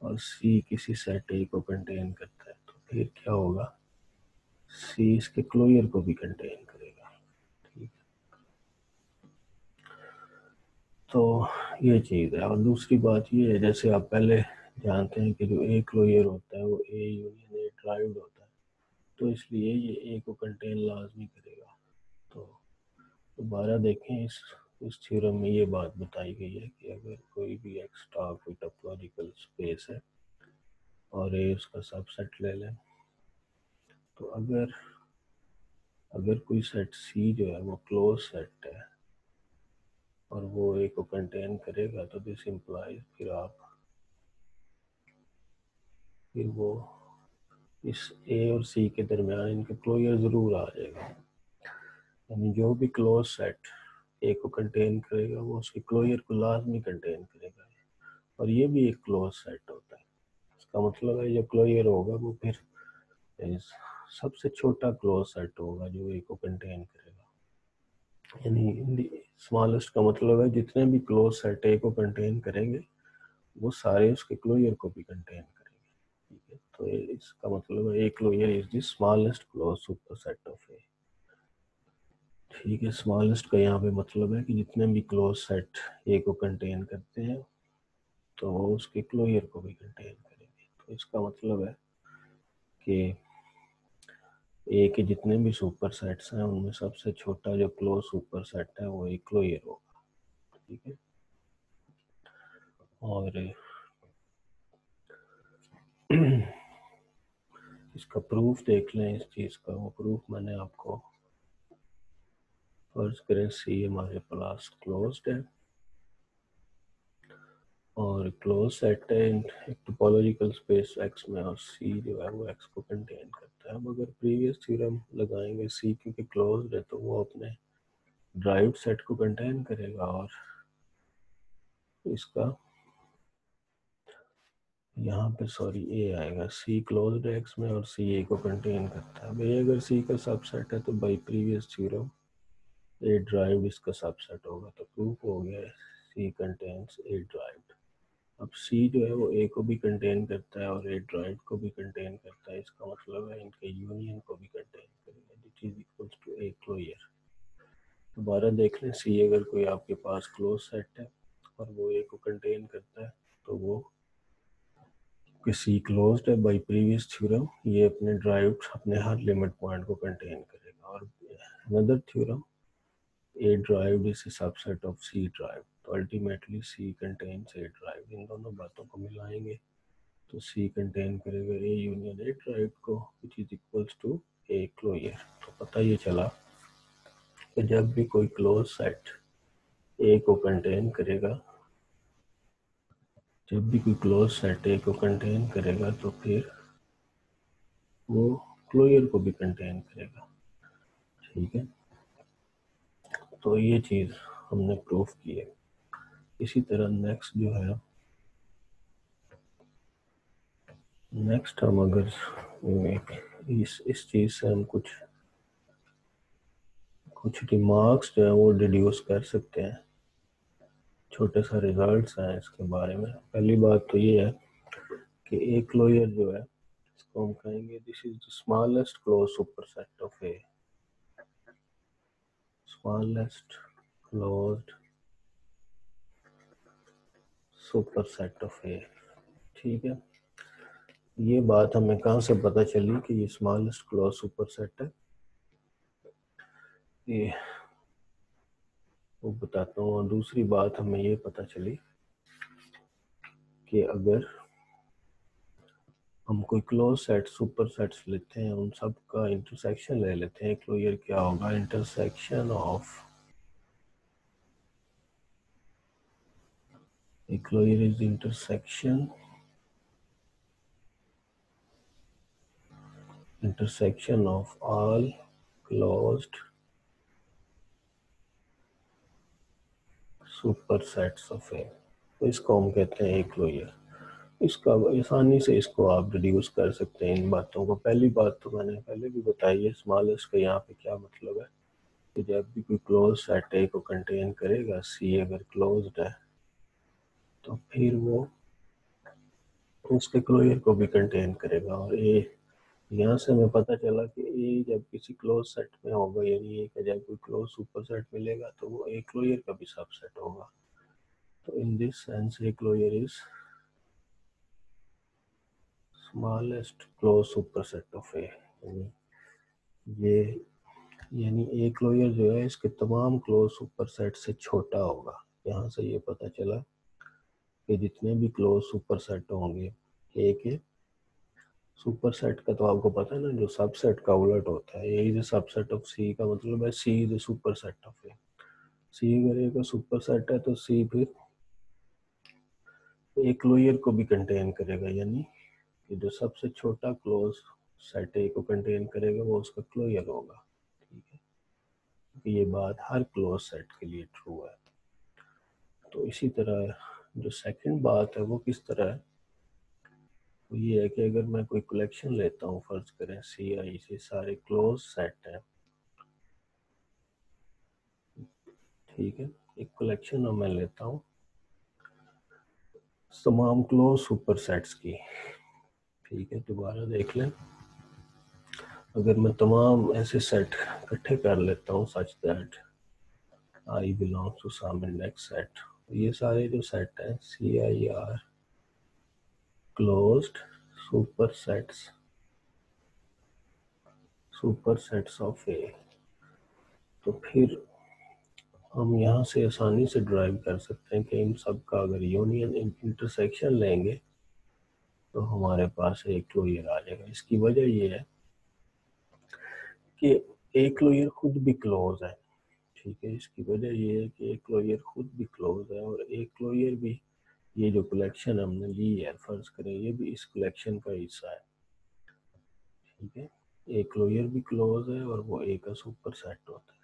और C किसी सेट A को कंटेन करता है, तो फिर क्या होगा, C इसके क्लोजर को भी कंटेन करेगा। ठीक, तो ये चीज़ है। और दूसरी बात ये है, जैसे आप पहले जानते हैं कि जो A क्लोजर होता है वो A यूनियन A ड्राइव्ड होता है, तो इसलिए ये A को कंटेन लाजमी करेगा। तो दोबारा देखें, इस थ्योरम में ये बात बताई गई है कि अगर कोई भी एक्स स्टार कोई टोपोलॉजिकल स्पेस है और ए उसका सबसेट ले लें, तो अगर कोई सेट सी जो है वो क्लोज सेट है और वो ए को कंटेन करेगा, तो दिस इम्प्लाइज फिर वो इस ए और सी के दरमियान इनके क्लोजर ज़रूर आ जाएगा। यानी जो भी क्लोज सेट ए को कंटेन करेगा वो उसके क्लोजर को लाजमी कंटेन करेगा, और ये भी एक क्लोज सेट होता है। इसका मतलब है जो क्लोजर होगा वो फिर सबसे छोटा क्लोज सेट होगा जो ए को कंटेन करेगा। यानी स्मॉलेस्ट का मतलब है जितने भी क्लोज सेट ए को कंटेन करेंगे वो सारे उसके क्लोजर को भी कंटेन करेंगे। ठीक है, तो इसका मतलब है A closure is the smallest close super set of A. ठीक है, स्मॉलेस्ट का यहाँ पे मतलब है कि जितने भी क्लोज सेट ए को कंटेन करते हैं तो वो उसके क्लोजर को भी कंटेन करेंगे। तो इसका मतलब है कि ए के जितने भी सुपर सेट्स हैं उनमें सबसे छोटा जो क्लोज सुपर सेट है वो एक क्लोजर होगा। ठीक है, और इसका प्रूफ देख लें इस चीज़ का। वो प्रूफ मैंने आपको, फर्ज करें सी हमारे पास क्लोज्ड है और क्लोज सेट है एक टोपोलॉजिकल स्पेस एक्स में, और सी जो है वो एक्स को कंटेन करता है। अब अगर प्रीवियस थ्योरम लगाएंगे, सी क्योंकि क्लोज्ड है तो वो अपने ड्राइव्ड सेट को कंटेन करेगा, और इसका यहाँ पे सॉरी ए आएगा, सी क्लोज्ड है एक्स में और सी ए को कंटेन करता है। भाई अगर सी का सबसेट है तो by previous theorem A derived इसका सबसेट होगा, तो प्रूफ हो गया सी कंटेन्स ए ड्राइव्ड। अब सी जो है वो ए को भी कंटेन करता है और ए ड्राइव्ड को भी कंटेन करता है, इसका मतलब है इनके यूनियन को भी कंटेन करेगा, which is equals to A closure. दोबारा देख लें, सी अगर कोई आपके पास क्लोज सेट है और वो ए को कंटेन करता है, तो वो सी क्लोज्ड है बाय प्रीवियस थ्योरम, ये अपने ड्राइव्ड अपने हर लिमिट पॉइंट को कंटेन करेगा। और another theorem, A derived is a subset of C derived, तो ultimately C contains A derived. इन दोनों बातों को मिलाएंगे तो सी कंटेन करेगा ए यूनियन ए ड्राइव्ड को, which is equals to A closure. तो पता ये चला कि जब भी कोई क्लोज सेट ए को कंटेन करेगा, जब भी कोई क्लोज सेट ए को कंटेन करेगा तो फिर वो क्लोजर को भी कंटेन करेगा। ठीक है, तो ये चीज़ हमने प्रूफ की है। इसी तरह नेक्स्ट जो है, नेक्स्ट हम अगर इस चीज़ से हम कुछ रिमार्क्स जो है वो डिड्यूस कर सकते हैं, छोटे सा रिजल्ट्स हैं इसके बारे में। पहली बात तो ये है कि ए क्लोजर जो है इसको हम कहेंगे this is the smallest close superset of A, smallest closed superset of A. ठीक है, ये बात हमें कहाँ से पता चली कि ये स्मॉलेस्ट क्लोज सुपरसेट है? ये वो बताता हूँ। और दूसरी बात हमें ये पता चली कि अगर हम कोई क्लोज सेट सुपर सेट्स लेते हैं, उन सब का इंटरसेक्शन ले लेते हैं, क्लोजर क्या होगा, intersection of a closure is the intersection of all closed supersets of A। तो इसको हम कहते हैं एक क्लोजर। इसका आसानी से इसको आप रिड्यूस कर सकते हैं इन बातों को। पहली बात तो मैंने पहले भी बताई है, स्मॉलेस्ट का यहाँ पे क्या मतलब है कि जब भी कोई क्लोज सेट ए को कंटेन करेगा, सी अगर क्लोज्ड है तो फिर वो उसके क्लोजर को भी कंटेन करेगा। और ए, यहाँ से हमें पता चला कि ए जब किसी क्लोज सेट में होगा, यानी ए का जब कोई क्लोज सुपर सेट मिलेगा तो वो ए क्लोजर का भी सबसेट होगा। तो in this sense A closure is smallest close super set of A. ये यानी ए क्लोजर जो है इसके तमाम क्लोज सुपर सेट से छोटा होगा। यहाँ से ये पता चला कि जितने भी क्लोज सुपर सेट होंगे ए के, सुपर सेट का तो आपको पता है ना, जो सबसेट का उलट होता है। ए इज सबसेट ऑफ सी का मतलब है सी इज सुपर सेट ऑफ ए। सी अगर ए का सुपर सेट है तो सी फिर ए क्लोजर को भी कंटेन करेगा, यानी कि जो सबसे छोटा क्लोज सेट ए को कंटेन करेगा वो उसका क्लोजर होगा। ठीक है, तो ये बात हर क्लोज सेट के लिए ट्रू है। तो इसी तरह जो सेकंड बात है वो किस तरह है, वो ये है कि अगर मैं कोई कलेक्शन लेता हूँ, फर्ज करें सी आई से सारे क्लोज सेट है, ठीक है, एक कलेक्शन मैं लेता हूँ तमाम क्लोज सुपर सेट्स की। ठीक है, दोबारा देख लें, अगर मैं तमाम ऐसे सेट इकट्ठे कर लेता हूँ such that I belongs to some index set, ये सारे जो सेट हैं C I are closed super sets of A. तो फिर हम यहाँ से आसानी से ड्राइव कर सकते हैं कि इन सब का अगर यूनियन इंटरसेक्शन लेंगे तो हमारे पास एक क्लोजर आ जाएगा। इसकी वजह ये है कि एक क्लोजर खुद भी क्लोज है। ठीक है, इसकी वजह ये है कि एक क्लोजर खुद भी क्लोज है और एक क्लोजर भी, ये जो कलेक्शन हमने ली है फर्ज करें ये भी इस कलेक्शन का हिस्सा है। ठीक है, एक क्लोजर भी क्लोज है और वो ए का सुपर सेट होता है,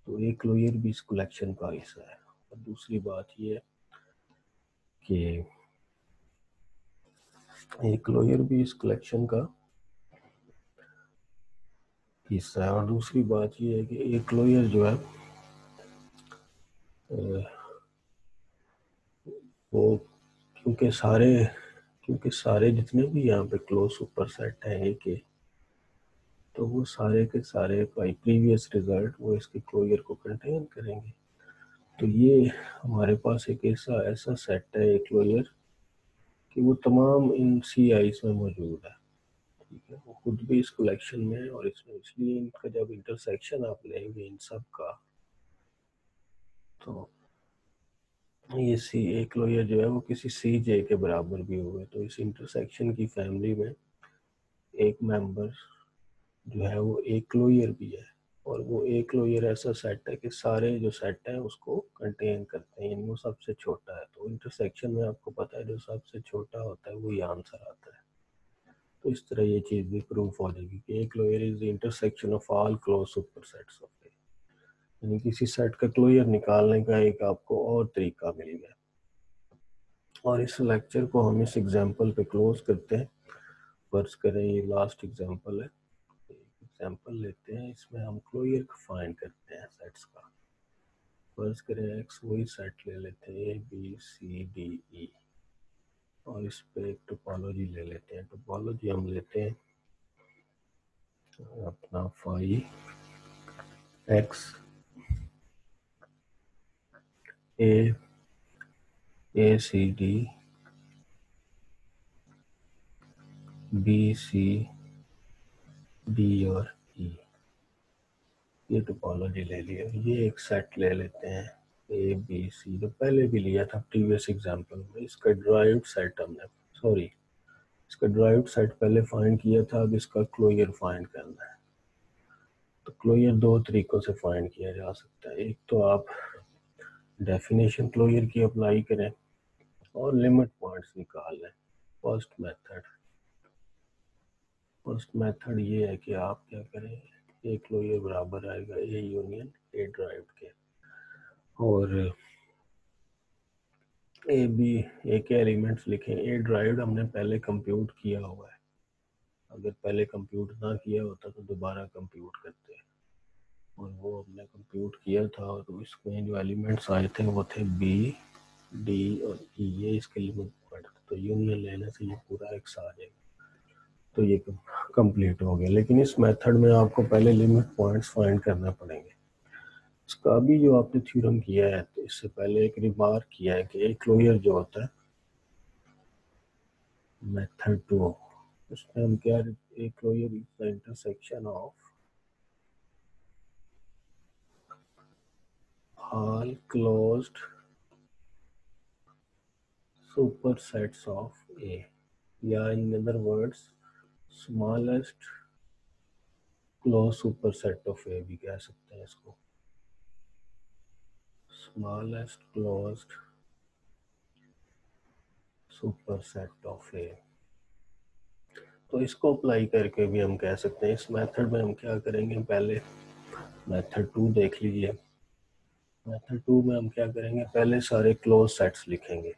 तो एक क्लोजर भी इस कलेक्शन का हिस्सा है। और दूसरी बात ये है कि एक क्लोजर भी इस कलेक्शन का हिस्सा है। और दूसरी बात ये है कि एक क्लोजर जो है वो क्योंकि सारे जितने भी यहाँ पे क्लोज सुपर सेट हैं ए के, तो वो सारे के सारे बाई प्रीवियस रिजल्ट वो इसके क्लोजर को कंटेन करेंगे। तो ये हमारे पास एक ऐसा ऐसा सेट है एक क्लोजर कि वो तमाम इन सी आईज में मौजूद है। ठीक है, वो खुद भी इस कलेक्शन में है और इसमें, इसलिए इनका जब इंटरसेक्शन आप लेंगे इन सब का, तो ये सी ए क्लोजर जो है वो किसी सी जे के बराबर भी होगा। तो इस इंटरसेक्शन की फैमिली में एक मेंबर जो है वो एक क्लोजर भी है, और वो एक क्लोजर ऐसा सेट है कि सारे जो सेट है उसको कंटेन करते हैं, यानी वो सबसे छोटा है। तो इंटरसेक्शन में आपको पता है जो सबसे छोटा होता है वही आंसर आता है। तो इस तरह ये चीज़ भी प्रूफ हो जाएगी कि एक closure is the intersection of all close super sets of A. यानी किसी सेट का क्लोजर निकालने का एक आपको और तरीका मिल गया। और इस लेक्चर को हम इस एग्जांपल पे क्लोज करते हैं। फर्ज करें ये लास्ट एग्जांपल है, एग्जांपल लेते हैं, इसमें हम क्लोजर फाइंड करते हैं सेट्स का। फर्ज करें एक्स वही सेट ले लेते हैं A B C D E, और इस पे एक टोपोलॉजी ले लेते हैं। टोपोलॉजी हम लेते हैं अपना phi X A C D B C D और ई। ये टोपोलॉजी ले लिया, ये एक सेट ले लेते हैं ए बी सी, जो पहले भी लिया था प्रीवियस एग्जांपल में। इसका ड्राइव्ड सेट हमने, सॉरी, इसका ड्राइव्ड सेट पहले फाइंड किया था, अब इसका क्लोजर फाइंड करना है। तो क्लोजर दो तरीकों से फाइंड किया जा सकता है। एक तो आप डेफिनेशन क्लोजर की अप्लाई करें और लिमिट पॉइंट्स निकाल लें। फर्स्ट मेथड ये है कि आप क्या करें, ए क्लोजर बराबर आएगा ए यूनियन ए ड्राइव्ड के, और ए बी ए के एलिमेंट्स लिखें। ए ड्राइव्ड हमने पहले कंप्यूट किया हुआ है, अगर पहले कंप्यूट ना किया होता तो दोबारा कंप्यूट करते हैं, और वो हमने कंप्यूट किया था। और इसमें जो एलिमेंट्स आए थे वो थे बी डी और ई, ये इसके लिमिट पॉइंट, तो यूनियन लेने से ये पूरा एक्स आ जाएगा, तो ये कंप्लीट हो गया। लेकिन इस मेथड में आपको पहले लिमिट पॉइंट्स फाइंड करना पड़ेंगे। इसका भी जो आपने थ्योरम किया है, तो इससे पहले एक रिमार्क किया है कि एक क्लोजर जो होता है मेथड 2, उसमें हम क्या, एक closure is the intersection of all closed supersets of A, या in other words smallest closed superset of A भी कह सकते हैं इसको, smallest closed superset of A। तो इसको अप्लाई करके भी हम कह सकते हैं। इस मेथड में हम क्या करेंगे, पहले मेथड 2 देख लीजिए। मेथड 2 में हम क्या करेंगे, पहले सारे क्लोज सेट्स लिखेंगे,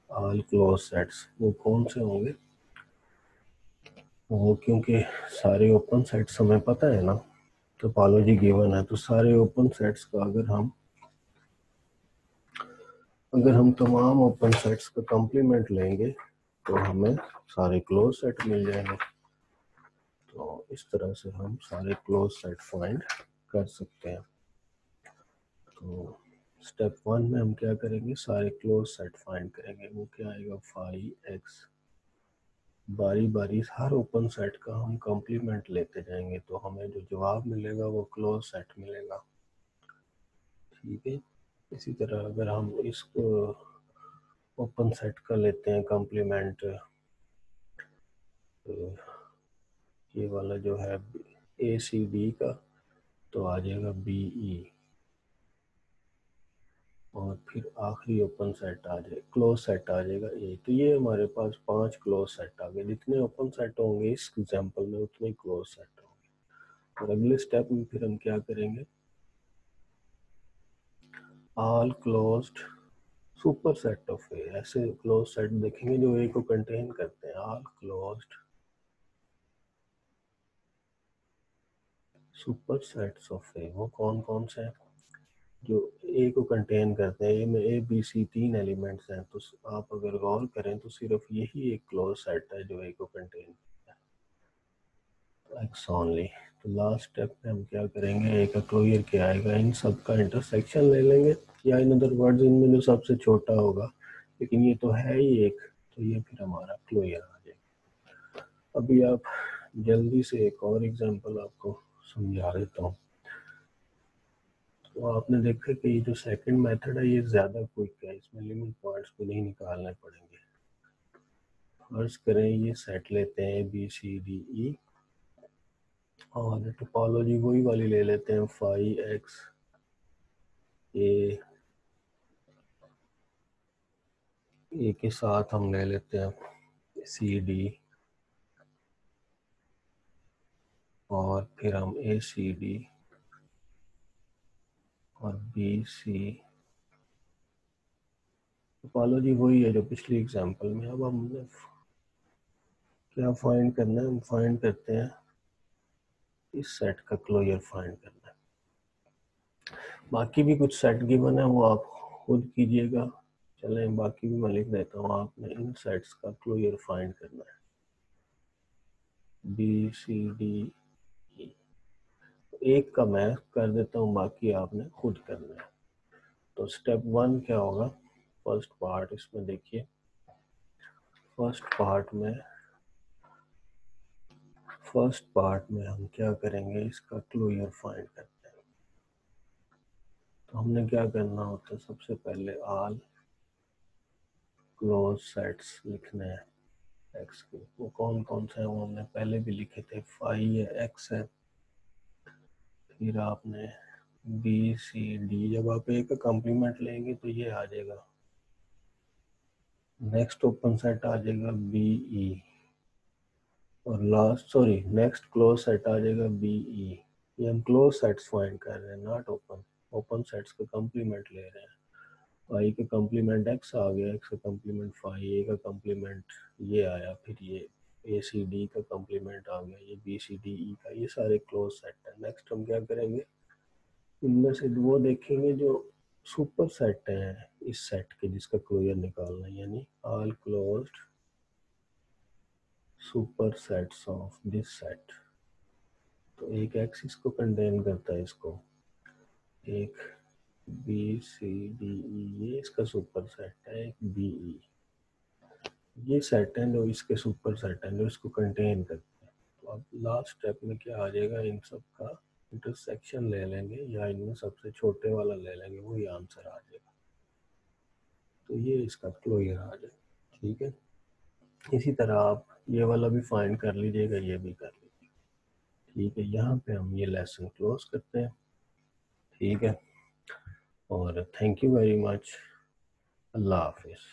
ऑल क्लोज सेट्स। वो कौन से होंगे, वो क्योंकि सारे ओपन सेट्स हमें पता है ना, टोपोलॉजी गिवन है, तो सारे ओपन सेट्स का अगर हम तमाम ओपन सेट्स का कॉम्प्लीमेंट लेंगे तो हमें सारे क्लोज सेट मिल जाएंगे। तो इस तरह से हम सारे क्लोज सेट फाइंड कर सकते हैं। तो स्टेप 1 में हम क्या करेंगे, सारे क्लोज सेट फाइंड करेंगे। वो क्या आएगा, 5x, बारी बारी हर ओपन सेट का हम कॉम्प्लीमेंट लेते जाएंगे, तो हमें जो जवाब मिलेगा वो क्लोज सेट मिलेगा। ठीक है। इसी तरह अगर हम इसको ओपन सेट का लेते हैं कॉम्प्लीमेंट, ये वाला जो है ए सी डी का, तो आ जाएगा बी ई, और फिर आखिरी ओपन सेट आ जाए, क्लोज सेट आ जाएगा ए। तो ये हमारे पास 5 क्लोज सेट आ गए। जितने ओपन सेट होंगे इस एग्जांपल में उतने क्लोज सेट होंगे। और अगले स्टेप में फिर हम क्या करेंगे, all closed super set of A, ऐसे क्लोज सेट देखेंगे जो ए को कंटेन करते हैं। All closed super sets of A, वो कौन कौन से हैं जो ए को कंटेन करते हैं। ए में ए बी सी 3 एलिमेंट्स हैं, तो आप अगर गौर करें तो सिर्फ यही एक क्लोज सेट है जो ए को कंटेन करता है, एक्स ओनली। तो लास्ट स्टेप में हम क्या करेंगे, ए का क्लोजर क्या आएगा, इन सब का इंटरसेक्शन ले लेंगे, या इन अदर वर्ड्स इनमें जो सबसे छोटा होगा, लेकिन ये तो है ही एक, तो ये फिर हमारा क्लोजर आ जाएगा। अभी आप जल्दी से एक और एग्जांपल आपको समझा देता हूँ। तो आपने देखा कि ये जो सेकंड मेथड है ये ज़्यादा क्विक है, इसमें लिमिट पॉइंट्स भी नहीं निकालने पड़ेंगे। फर्ज करें ये सेट लेते हैं बी सी डी ई, और टोपोलॉजी वही वाली ले लेते हैं, 5x ए, ए के साथ हम ले लेते हैं सी डी, और फिर हम ए सी डी और बी सी, टोपोलॉजी वही है जो पिछली एग्जांपल में। अब हमने क्या फाइंड करना है, हम फाइंड करते हैं इस सेट का क्लोजर फाइंड करना है। बाकी भी कुछ सेट गिवन है वो आप खुद कीजिएगा। चलें बाकी भी मैं लिख देता हूँ, आपने इन सेट्स का क्लोजर फाइंड करना है, बी सी डी ई। एक का मैं कर देता हूँ, बाकी आपने खुद करना है। तो स्टेप 1 क्या होगा, फर्स्ट पार्ट इसमें देखिए, फर्स्ट पार्ट में फर्स्ट पार्ट में हम क्या करेंगे, इसका क्लोजर फाइंड करते हैं। तो हमने क्या करना होता है, सबसे पहले ऑल क्लोज सेट्स लिखने हैं एक्स के। वो कौन कौन से हैं वो हमने पहले भी लिखे थे, फाई है, एक्स है, फिर आपने बी सी डी। जब आप ए का कॉम्प्लीमेंट लेंगे तो ये आ जाएगा, नेक्स्ट ओपन सेट आ जाएगा बी ई, और last sorry next close set आ जाएगा बी ई। ये हम क्लोज सेट्स फाइंड कर रहे हैं, नॉट ओपन। ओपन सेट्स का कॉम्प्लीमेंट ले रहे हैं। फाई का कॉम्प्लीमेंट एक्स आ गया, एक्स का कॉम्प्लीमेंट फाई, ए का कॉम्प्लीमेंट ये आया, फिर ये ए सी डी का कॉम्प्लीमेंट आ गया, ये बी सी डी ई का, ये सारे क्लोज सेट है। नेक्स्ट हम क्या करेंगे, इनमें से वो देखेंगे जो सुपर सेट है इस सेट के, जिसका क्लोजर निकालना है, यानी all closed super sets of this set. तो एक एक्स इसको कंटेन करता है, इसको एक बी सी डी ई, ये इसका सुपर सेट है, एक बी ई, ये सेट है जो इसके सुपर सेट है जो इसको कंटेन करते हैं। तो अब लास्ट स्टेप में क्या आ जाएगा, इन सब का इंटरसेक्शन ले लेंगे या इनमें सबसे छोटे वाला ले लेंगे, वही आंसर आ जाएगा। तो ये इसका क्लोजर आ जाएगा। ठीक है, इसी तरह आप ये वाला भी फाइंड कर लीजिएगा, ये भी कर लीजिएगा। ठीक है, यहाँ पे हम ये लेसन क्लोज करते हैं। ठीक है, और थैंक यू वेरी मच। अल्लाह हाफिज़।